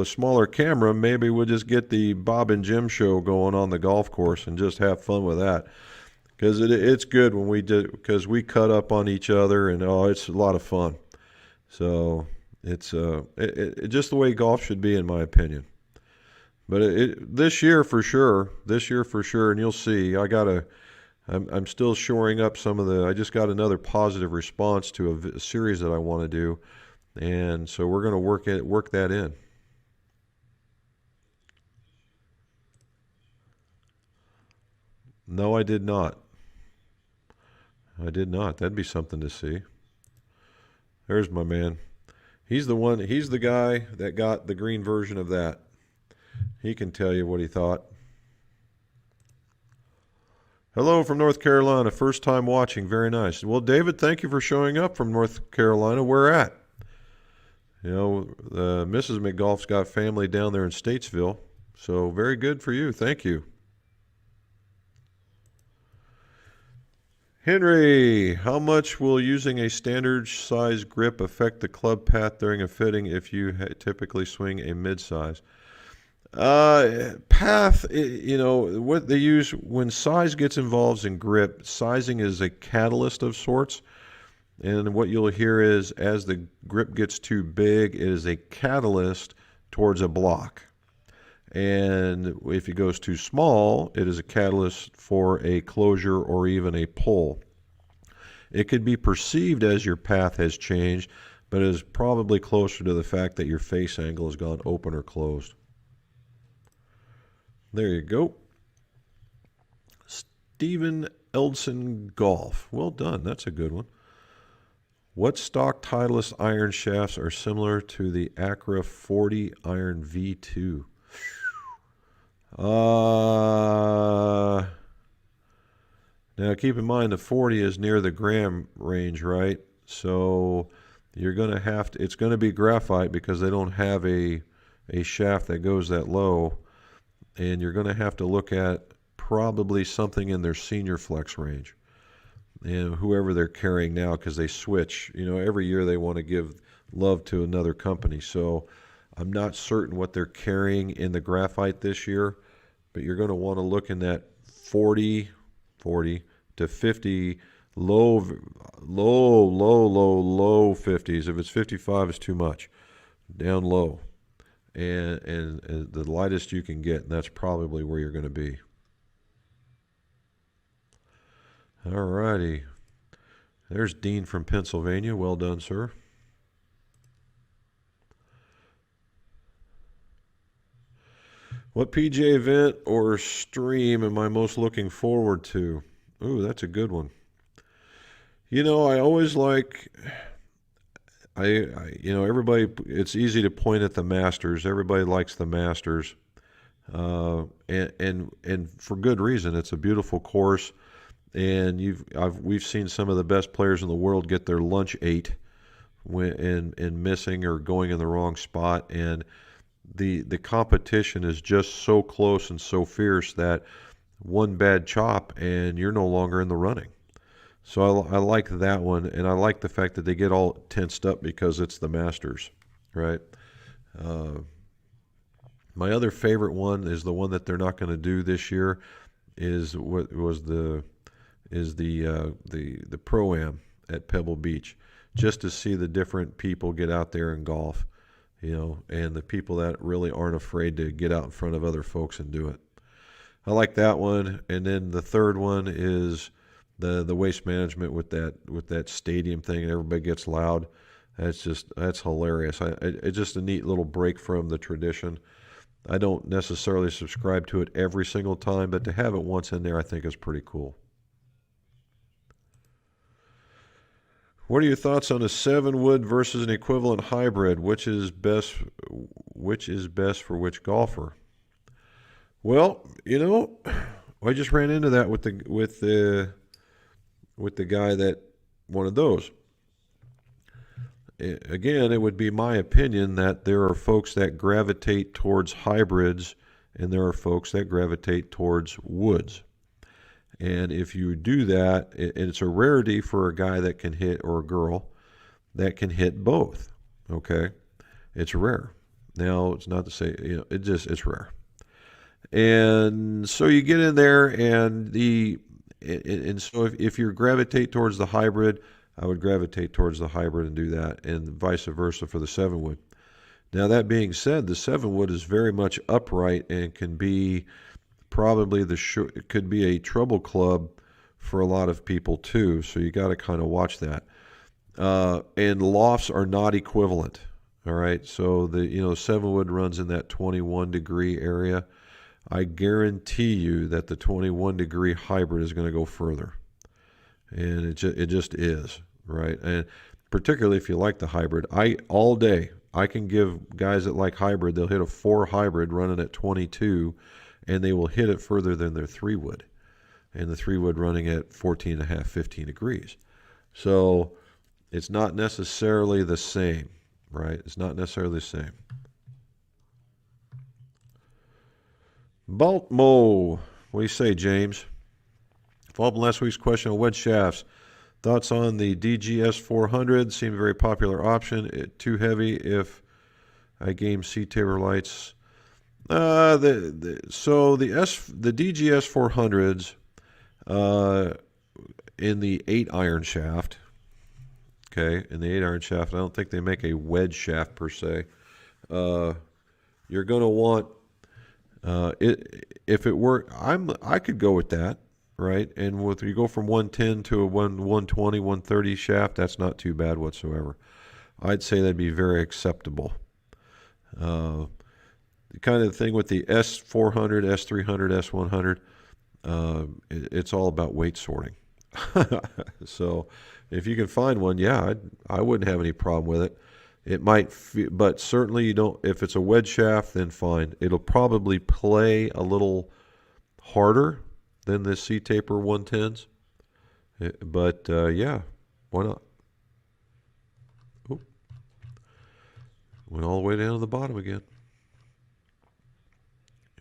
smaller camera. Maybe we'll just get the Bob and Jim show going on the golf course and just have fun with that. Because it's good when because we cut up on each other and it's a lot of fun. So it's just the way golf should be, in my opinion. But this year for sure, and you'll see. I'm still shoring up some of I just got another positive response to a series that I want to do, and so we're going to work that in. No, I did not. I did not. That'd be something to see. There's my man. He's the guy that got the green version of that. He can tell you what he thought. Hello from North Carolina. First time watching. Very nice. Well, David, thank you for showing up from North Carolina. Where at? You know, Mrs. McGolf's got family down there in Statesville. So very good for you. Thank you. Henry, how much will using a standard size grip affect the club path during a fitting if you typically swing a mid-size? Path, you know, what they use when size gets involved in grip, sizing is a catalyst of sorts. And what you'll hear is as the grip gets too big, it is a catalyst towards a block. And if it goes too small, it is a catalyst for a closure or even a pull. It could be perceived as your path has changed, but it is probably closer to the fact that your face angle has gone open or closed. There you go. Stephen Eldson Golf. Well done. That's a good one. What stock Titleist iron shafts are similar to the Accra 40 iron V2? Now keep in mind the 40 is near the gram range, right? So you're going to have to, it's going to be graphite because they don't have a shaft that goes that low. And you're going to have to look at probably something in their senior flex range. And whoever they're carrying now, because they switch. You know, every year they want to give love to another company. So I'm not certain what they're carrying in the graphite this year, but you're going to want to look in that 40 to 50 low 50s. If it's 55, it's too much. Down low. And the lightest you can get, and that's probably where you're going to be. All righty. There's Dean from Pennsylvania. Well done, sir. What PGA event or stream am I most looking forward to? Ooh, that's a good one. You know, I always like... you know, everybody, it's easy to point at the Masters. Everybody likes the Masters. And for good reason. It's a beautiful course. And we've seen some of the best players in the world get their lunch ate and missing or going in the wrong spot. And the competition is just so close and so fierce that one bad chop and you're no longer in the running. So I like that one, and I like the fact that they get all tensed up because it's the Masters, right? My other favorite one is the one that they're not going to do this year. Is the Pro-Am at Pebble Beach, just to see the different people get out there and golf, you know, and the people that really aren't afraid to get out in front of other folks and do it. I like that one, and then the third one is the Waste Management with that stadium thing, and everybody gets loud. That's hilarious. It's just a neat little break from the tradition. I don't necessarily subscribe to it every single time, but to have it once in there, I think is pretty cool. What are your thoughts on a 7-wood versus an equivalent hybrid? Which is best for which golfer? Well, you know, I just ran into that with the guy that wanted those. Again, it would be my opinion that there are folks that gravitate towards hybrids and there are folks that gravitate towards woods. And if you do that, it's a rarity for a guy that can hit, or a girl that can hit both. Okay, it's rare. Now, it's not to say, you know, it's rare. And so you get in there, and so if you gravitate towards the hybrid, I would gravitate towards the hybrid and do that, and vice versa for the 7-wood. Now, that being said, the 7-wood is very much upright and can be probably it could be a trouble club for a lot of people too. So you got to kind of watch that. And lofts are not equivalent. All right. So the 7-wood runs in that 21 degree area. I guarantee you that the 21 degree hybrid is going to go further. And it just is, right? And particularly if you like the hybrid, all day I can give guys that like hybrid, they'll hit a 4 hybrid running at 22, and they will hit it further than their 3-wood. and the 3-wood running at 14.5, 15 degrees. So it's not necessarily the same, right? It's not necessarily the same. Baltmo, what do you say, James? Follow up on last week's question on wedge shafts. Thoughts on the DGS 400? Seemed a very popular option. Too heavy if I game C-taper lights. So the DGS 400s in the 8-iron shaft. Okay, in the 8-iron shaft, I don't think they make a wedge shaft per se. You're going to want if it were, I could go with that, right? And with you go from 110 to a 120, 130 shaft, that's not too bad whatsoever. I'd say that'd be very acceptable. The kind of thing with the S400, S300, S100, it's all about weight sorting. So if you can find one, yeah, I wouldn't have any problem with it. It might, but certainly you don't. If it's a wedge shaft, then fine. It'll probably play a little harder than the C-taper 110s. But yeah, why not? Oop. Went all the way down to the bottom again.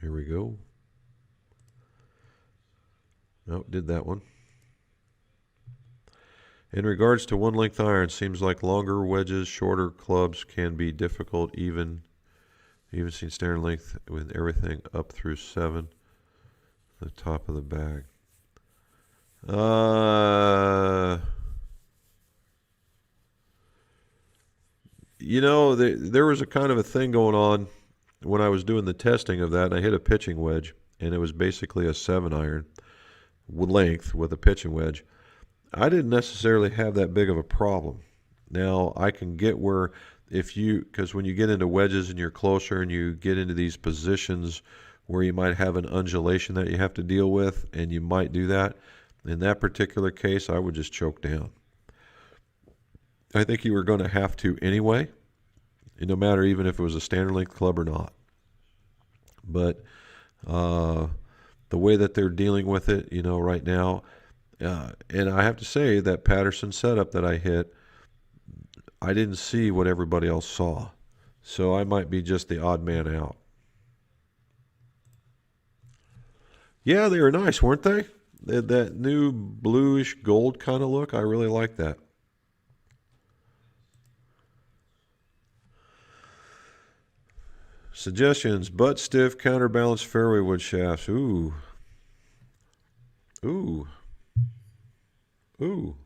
Here we go. Nope, did that one. In regards to one-length iron, seems like longer wedges, shorter clubs can be difficult. Even seen standard length with everything up through 7, the top of the bag. You know, there was a kind of a thing going on when I was doing the testing of that, and I hit a pitching wedge, and it was basically a 7-iron length with a pitching wedge. I didn't necessarily have that big of a problem. Now, I can get where because when you get into wedges and you're closer and you get into these positions where you might have an undulation that you have to deal with, and you might do that. In that particular case, I would just choke down. I think you were going to have to anyway, no matter even if it was a standard length club or not. But the way that they're dealing with it, right now, and I have to say that Patterson setup that I hit, I didn't see what everybody else saw. So I might be just the odd man out. Yeah, they were nice, weren't they? That new bluish gold kind of look, I really like that. Suggestions: butt stiff, counterbalance fairway wood shafts. Ooh. Ooh. Ooh.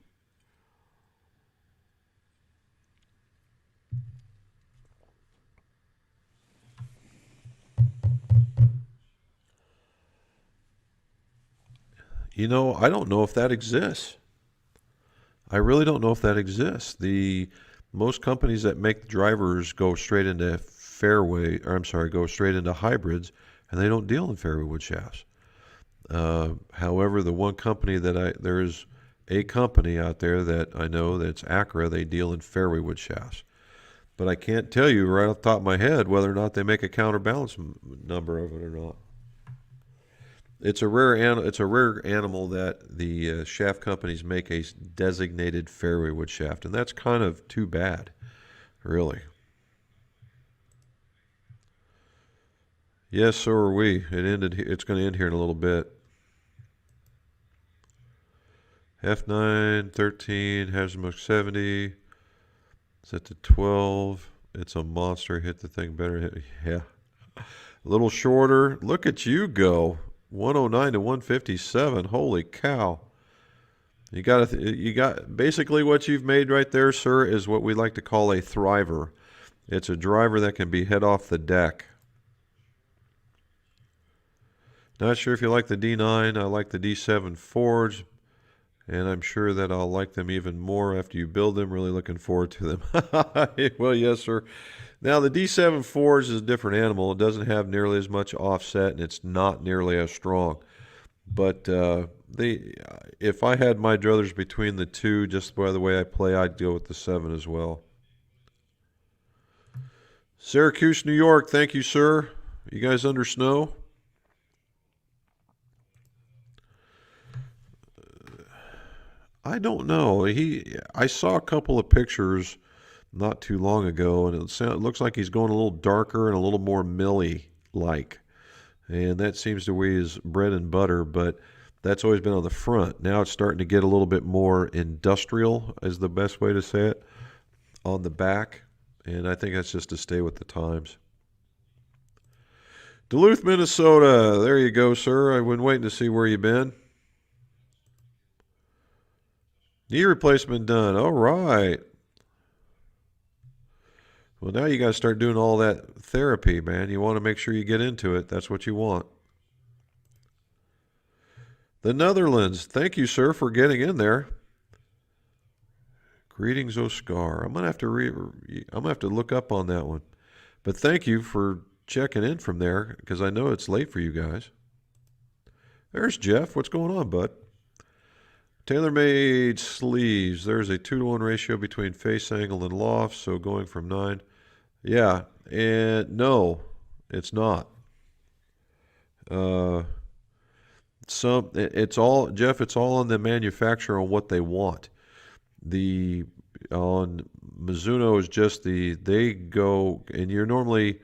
I don't know if that exists. I really don't know if that exists. Most companies that make drivers go straight into go straight into hybrids, and they don't deal in fairway wood shafts. However, the one company there's a company out there that I know that's Accra, they deal in fairway wood shafts. But I can't tell you right off the top of my head whether or not they make a counterbalance number of it or not. It's a rare animal that the shaft companies make a designated fairway wood shaft, and that's kind of too bad, really. Yes, so are we. It's going to end here in a little bit. F9, 13, Hasbrook 70. Set to 12. It's a monster. Hit the thing better. Yeah. A little shorter. Look at you go. 109 to 157. Holy cow. You got basically what you've made right there, sir, is what we like to call a thriver. It's a driver that can be hit off the deck. Not sure if you like the D9. I like the D7 Forge, and I'm sure that I'll like them even more after you build them. Really looking forward to them. Well, yes, sir. Now, the D7 Forge is a different animal. It doesn't have nearly as much offset, and it's not nearly as strong. But if I had my druthers between the two, just by the way I play, I'd go with the 7 as well. Syracuse, New York. Thank you, sir. You guys under snow? I don't know. I saw a couple of pictures not too long ago, and it looks like he's going a little darker and a little more milly like. And that seems to be his bread and butter, but that's always been on the front. Now it's starting to get a little bit more industrial, is the best way to say it, on the back. And I think that's just to stay with the times. Duluth, Minnesota. There you go, sir. I've been waiting to see where you've been. Knee replacement done. All right. Well, now you got to start doing all that therapy, man. You want to make sure you get into it. That's what you want. The Netherlands. Thank you, sir, for getting in there. Greetings, Oscar. I'm gonna have to look up on that one. But thank you for checking in from there because I know it's late for you guys. There's Jeff. What's going on, bud? TaylorMade sleeves. There's a 2-to-1 ratio between face angle and loft, so going from 9. Yeah, and no, it's not. It's all, Jeff, it's all on the manufacturer on what they want. On Mizuno is just they go, and you're normally,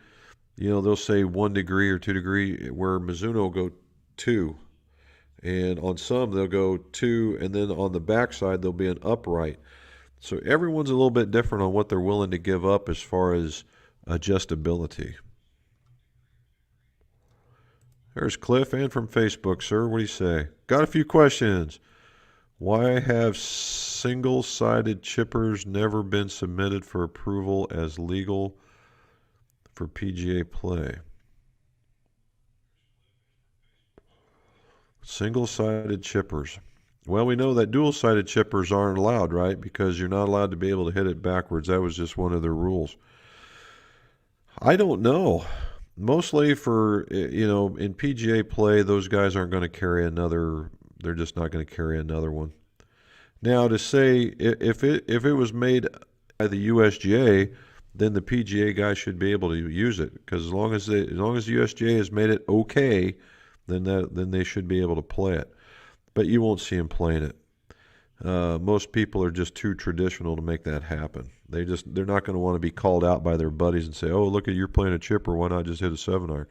they'll say 1 degree or 2 degree, where Mizuno will go 2. And on some, they'll go 2, and then on the backside, there'll be an upright. So everyone's a little bit different on what they're willing to give up as far as adjustability. There's Cliff, and from Facebook, sir. What do you say? Got a few questions. Why have single-sided chippers never been submitted for approval as legal for PGA play? Single-sided chippers. Well, we know that dual-sided chippers aren't allowed, right? Because you're not allowed to be able to hit it backwards. That was just one of their rules. I don't know. Mostly for, in PGA play, those guys aren't going to carry another. They're just not going to carry another one. Now, to say if it was made by the USGA, then the PGA guy should be able to use it, because as long as the USGA has made it okay, then they should be able to play it. But you won't see them playing it. Most people are just too traditional to make that happen. They're not going to want to be called out by their buddies and say, "Oh, look at, you're playing a chipper. Why not just hit a 7-iron?"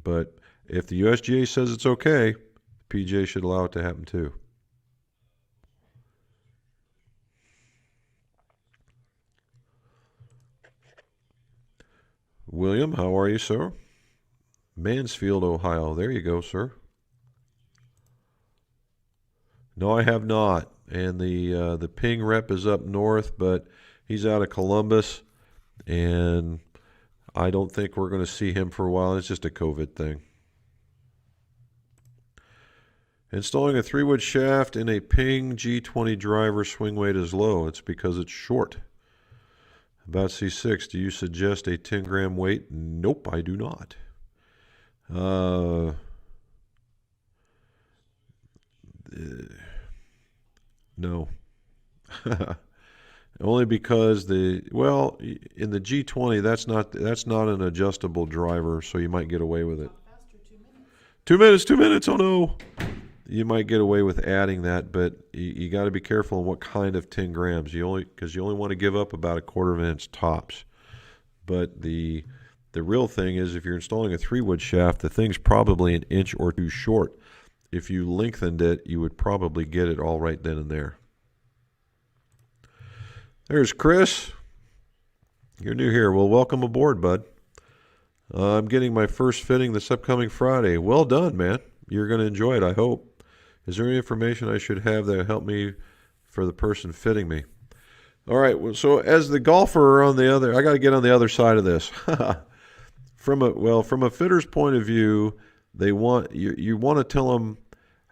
But if the USGA says it's okay, PGA should allow it to happen too. William, how are you, sir? Mansfield, Ohio. There you go, sir. No, I have not. And the Ping rep is up north, but he's out of Columbus, and I don't think we're going to see him for a while. It's just a COVID thing. Installing a 3-wood shaft in a Ping G20 driver, swing weight is low. It's because it's short. About C6, do you suggest a 10-gram weight? Nope, I do not. No. Only because in the G20 that's not an adjustable driver, so you might get away with it. Faster, 2 minutes. 2 minutes, 2 minutes. Oh no. You might get away with adding that, but you got to be careful on what kind of 10 grams. Because you only want to give up about a quarter of an inch tops. But the real thing is, if you're installing a 3-wood shaft, the thing's probably an inch or 2 short. If you lengthened it, you would probably get it all right then and there. There's Chris. You're new here. Well, welcome aboard, bud. I'm getting my first fitting this upcoming Friday. Well done, man. You're going to enjoy it, I hope. Is there any information I should have that will help me for the person fitting me? All right. Well, so as the golfer on the other, I got to get on the other side of this. From a fitter's point of view, you want to tell them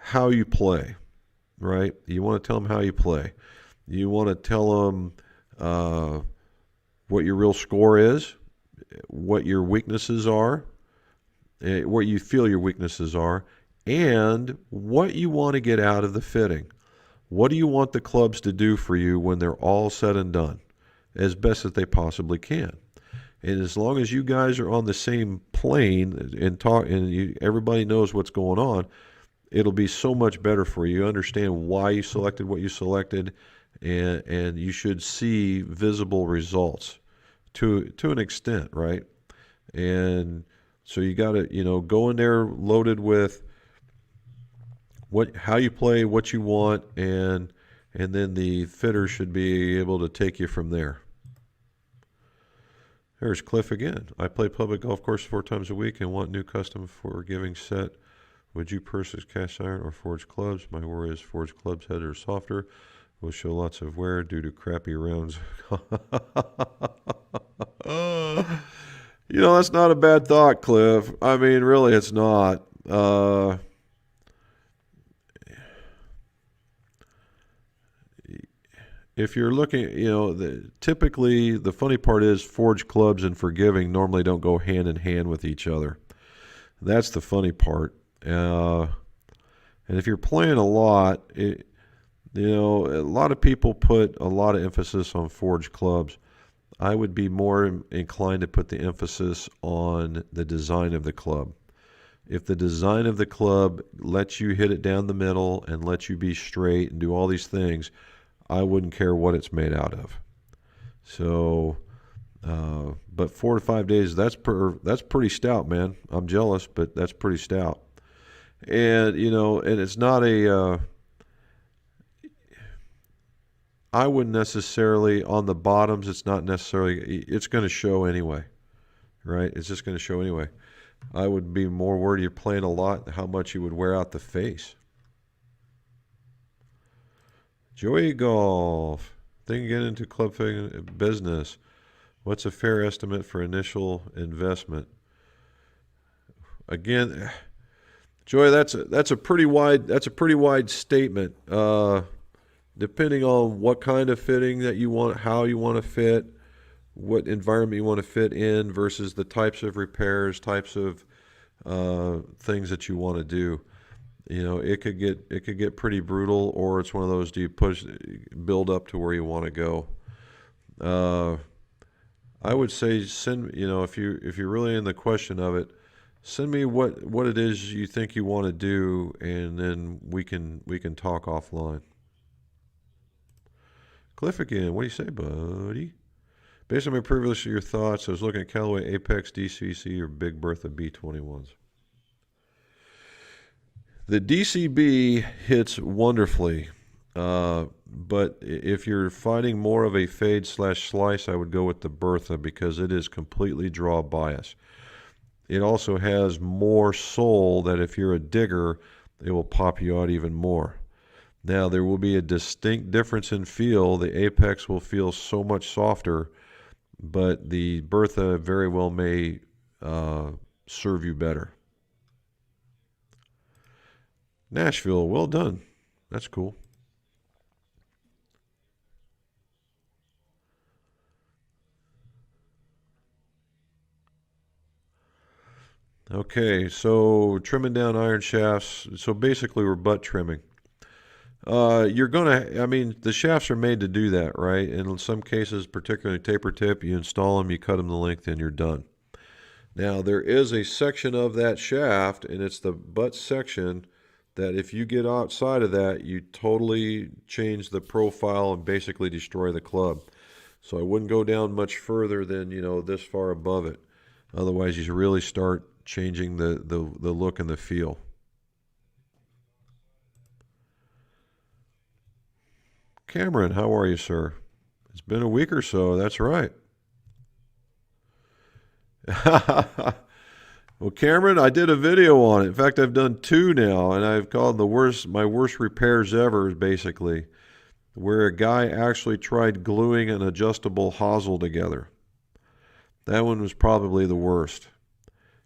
how you play, right? You want to tell them how you play. You want to tell them what your real score is, what your weaknesses are, what you feel your weaknesses are, and what you want to get out of the fitting. What do you want the clubs to do for you when they're all said and done, as best as they possibly can? And as long as you guys are on the same plane and talk, and everybody knows what's going on, it'll be so much better for you. You understand why you selected what you selected, and you should see visible results to an extent, right? And so you got to, go in there loaded with how you play, what you want, and then the fitter should be able to take you from there. There's Cliff again. I play public golf course 4 times a week and want new custom forgiving set. Would you purchase cast iron or forged clubs? My worry is forged clubs head are softer, will show lots of wear due to crappy rounds. That's not a bad thought, Cliff. I mean, really, it's not. If you're looking, typically the funny part is forged clubs and forgiving normally don't go hand in hand with each other. That's the funny part. And if you're playing a lot, a lot of people put a lot of emphasis on forged clubs. I would be more inclined to put the emphasis on the design of the club. If the design of the club lets you hit it down the middle and lets you be straight and do all these things, I wouldn't care what it's made out of. So, but 4 to 5 days, that's pretty stout, man. I'm jealous, but that's pretty stout. And, and it's not I wouldn't necessarily, on the bottoms, it's not necessarily, it's going to show anyway, right? It's just going to show anyway. I would be more worried you're playing a lot, how much you would wear out the face. Joey Golf. Then get into club business. What's a fair estimate for initial investment? Again, Joey, that's a pretty wide statement. Depending on what kind of fitting that you want, how you want to fit, what environment you want to fit in versus the types of repairs, types of things that you want to do. It could get pretty brutal, or it's one of those, do you build up to where you want to go? I would say send, if you're really in the question of it, send me what it is you think you want to do, and then we can talk offline. Cliff again, what do you say, buddy? Based on my previous your thoughts, I was looking at Callaway Apex DCC or Big Bertha B21s. The DCB hits wonderfully, but if you're fighting more of a fade/slice, I would go with the Bertha because it is completely draw bias. It also has more sole that if you're a digger, it will pop you out even more. Now, there will be a distinct difference in feel. The Apex will feel so much softer, but the Bertha very well may serve you better. Nashville, well done. That's cool. Okay, so trimming down iron shafts. So basically, we're butt trimming. The shafts are made to do that, right? And in some cases, particularly taper tip, you install them, you cut them the length, and you're done. Now, there is a section of that shaft, and it's the butt section, that if you get outside of that, you totally change the profile and basically destroy the club. So I wouldn't go down much further than, this far above it. Otherwise, you really start changing the look and the feel. Cameron, how are you, sir? It's been a week or so. That's right. Well, Cameron, I did a video on it. In fact, I've done 2 now, and I've called my worst repairs ever, basically, where a guy actually tried gluing an adjustable hosel together. That one was probably the worst.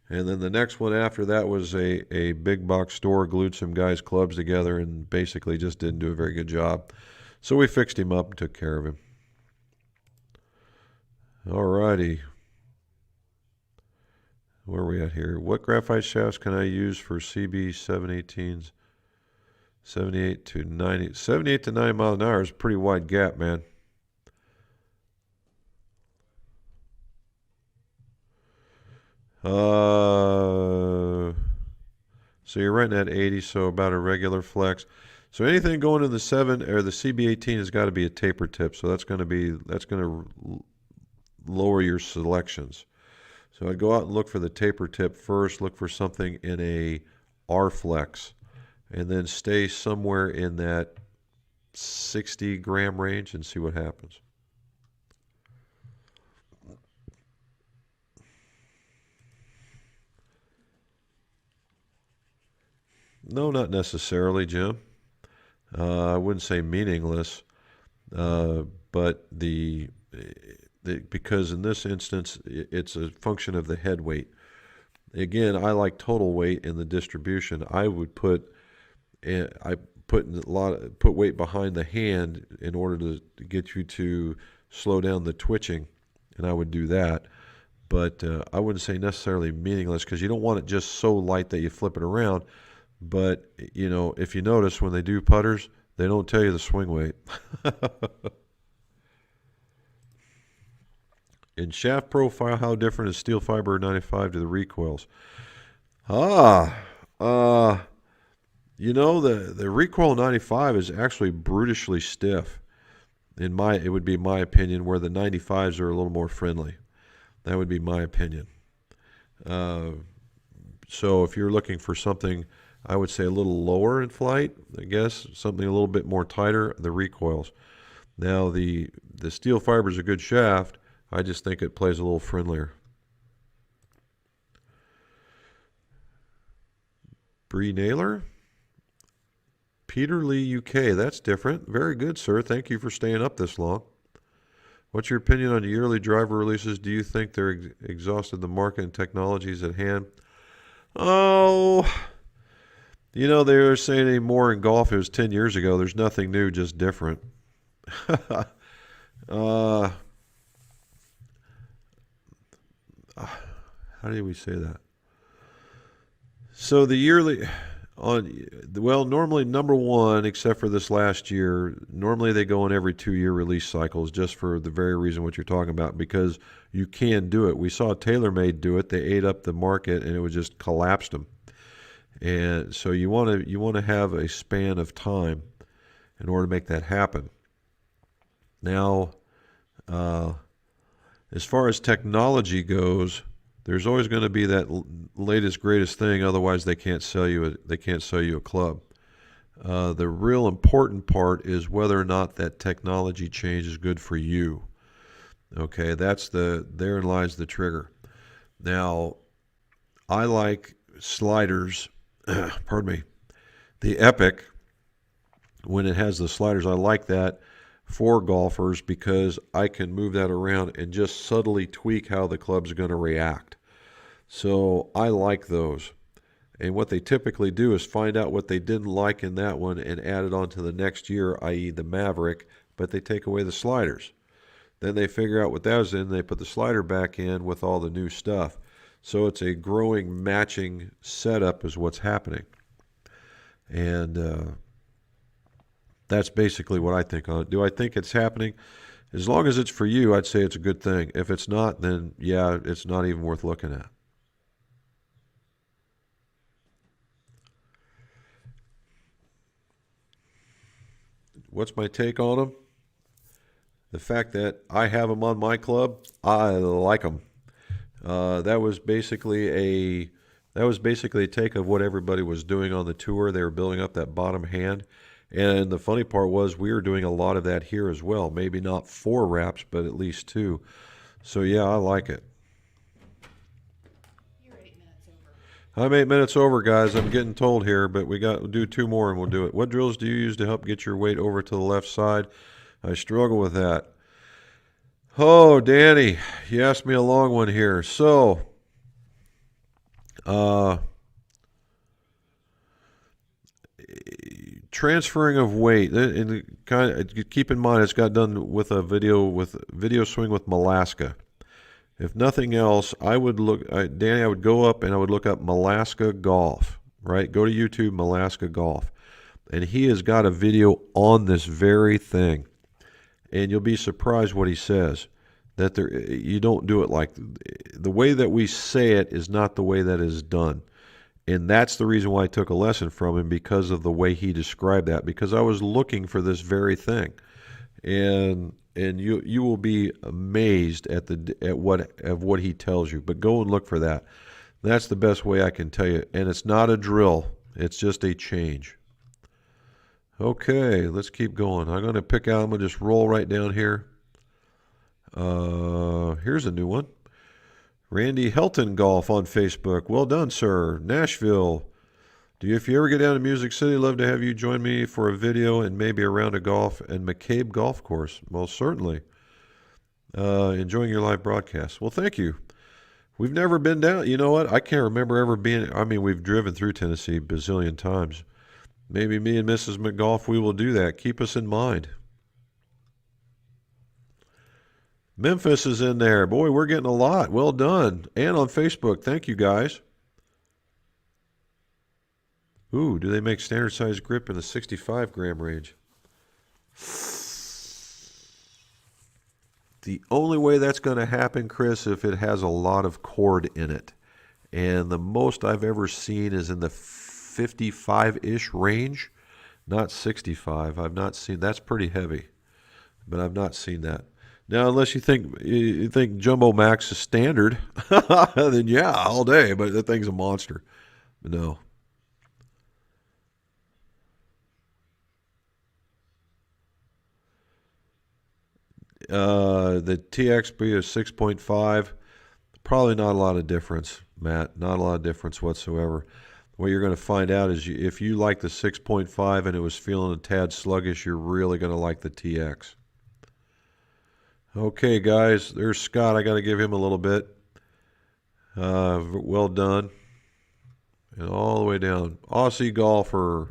And then the next one after that was a big box store glued some guys' clubs together and basically just didn't do a very good job. So we fixed him up and took care of him. All righty. Where are we at here? What graphite shafts can I use for CB 718s? 78 to 90. 78 to 90 miles an hour is a pretty wide gap, man. So you're right at 80, so about a regular flex. So anything going in the 7 or the CB18 has got to be a taper tip. So that's going to lower your selections. So I'd go out and look for the taper tip first, look for something in a R flex, and then stay somewhere in that 60 gram range and see what happens. No, not necessarily, Jim. I wouldn't say meaningless, but because in this instance it's a function of the head weight. Again, I like total weight in the distribution. I would put put weight behind the hand in order to get you to slow down the twitching, and I would do that. But I wouldn't say necessarily meaningless because you don't want it just so light that you flip it around. But, you know, if you notice when they do putters, they don't tell you the swing weight. In shaft profile, how different is steel fiber 95 to the recoils? You know, the recoil 95 is actually brutishly stiff. It would be my opinion, where the 95s are a little more friendly. That would be my opinion. So if you're looking for something, I would say a little lower in flight, I guess, something a little bit more tighter, the recoils. Now, the steel fiber is a good shaft. I just think it plays a little friendlier. Bree Naylor? Peter Lee, UK. That's different. Very good, sir. Thank you for staying up this long. What's your opinion on the yearly driver releases? Do you think they're exhausted the market and technologies at hand? Oh, you know, they were saying anymore in golf. It was 10 years ago. There's nothing new, just different. How do we say that? So the yearly, normally number one, except for this last year, normally they go in every 2-year release cycles just for the very reason what you're talking about, because you can do it. We saw TaylorMade do it. They ate up the market and it just collapsed them. And so you want to have a span of time in order to make that happen. Now, as far as technology goes, there's always going to be that latest greatest thing. Otherwise, they can't sell you a club. The real important part is whether or not that technology change is good for you. Okay, therein lies the trigger. Now, I like sliders. Pardon me. The Epic, when it has the sliders, I like that for golfers because I can move that around and just subtly tweak how the club's going to react. So I like those. And what they typically do is find out what they didn't like in that one and add it on to the next year, i.e. the Maverick, but they take away the sliders. Then they figure out what that was in, they put the slider back in with all the new stuff. So it's a growing matching setup is what's happening. And that's basically what I think on it. Do I think it's happening? As long as it's for you, I'd say it's a good thing. If it's not, then yeah, it's not even worth looking at. What's my take on them? The fact that I have them on my club, I like them. That was basically a take of what everybody was doing on the tour. They were building up that bottom hand. And the funny part was we were doing a lot of that here as well. Maybe not 4 wraps, but at least 2. So yeah, I like it. You're 8 minutes over. I'm 8 minutes over, guys. I'm getting told here, but we'll do 2 more and we'll do it. What drills do you use to help get your weight over to the left side? I struggle with that. Oh, Danny, you asked me a long one here. So, transferring of weight. And keep in mind, it's got done with a video swing with Malaska. If nothing else, I would Danny, I would go up and I would look up Malaska Golf. Right, go to YouTube, Malaska Golf, and he has got a video on this very thing. And you'll be surprised what he says, that you don't do it like the way that we say it is not the way that is done. And that's the reason why I took a lesson from him, because of the way he described that, because I was looking for this very thing. And you will be amazed at what he tells you. But go and look for that. That's the best way I can tell you. And it's not a drill. It's just a change. Okay, let's keep going. I'm going to just roll right down here. Here's a new one. Randy Helton Golf on Facebook. Well done, sir. Nashville. If you ever get down to Music City, I'd love to have you join me for a video and maybe a round of golf and McCabe Golf Course. Well, certainly. Enjoying your live broadcast. Well, thank you. We've never been down. You know what? I can't remember ever being. I mean, we've driven through Tennessee a bazillion times. Maybe me and Mrs. McGolf, we will do that. Keep us in mind. Memphis is in there. Boy, we're getting a lot. Well done. And on Facebook. Thank you, guys. Ooh, do they make standard size grip in the 65 gram range? The only way that's going to happen, Chris, if it has a lot of cord in it. And the most I've ever seen is in the 55-ish range, not 65. I've not seen. That's pretty heavy, but I've not seen that. Now, unless you think Jumbo Max is standard, then yeah, all day. But that thing's a monster. But no. The TXB is 6.5. Probably not a lot of difference, Matt. Not a lot of difference whatsoever. What you're going to find out is if you like the 6.5 and it was feeling a tad sluggish, you're really going to like the TX. Okay, guys, there's Scott. I got to give him a little bit. Well done. And all the way down. Aussie golfer.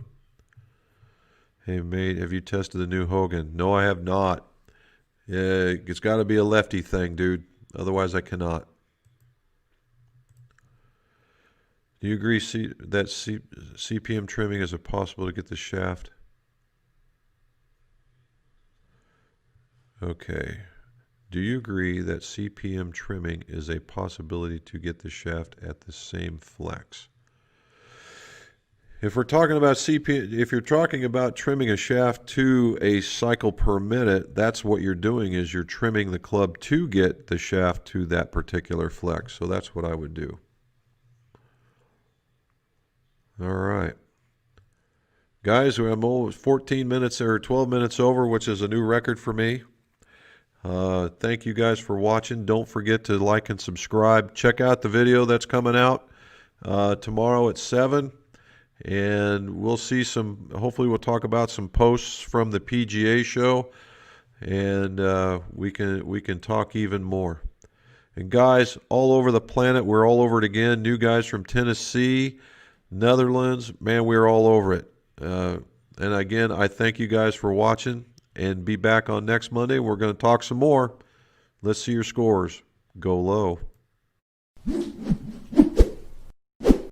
Hey, mate, have you tested the new Hogan? No, I have not. Yeah, it's got to be a lefty thing, dude. Otherwise, I cannot. Do you agree that CPM trimming is it possible to get the shaft? Okay. Do you agree that CPM trimming is a possibility to get the shaft at the same flex? If we're talking about if you're talking about trimming a shaft to a cycle per minute, that's what you're doing, is you're trimming the club to get the shaft to that particular flex. So that's what I would do. All right. Guys, I'm almost 14 minutes or 12 minutes over, which is a new record for me. Thank you guys for watching. Don't forget to like and subscribe. Check out the video that's coming out tomorrow at 7. And we'll see hopefully we'll talk about some posts from the PGA show, and we can talk even more. And guys, all over the planet, we're all over it again. New guys from Tennessee, Netherlands, man, we're all over it. And again, I thank you guys for watching, and be back on next Monday. We're going to talk some more. Let's see your scores. Go low.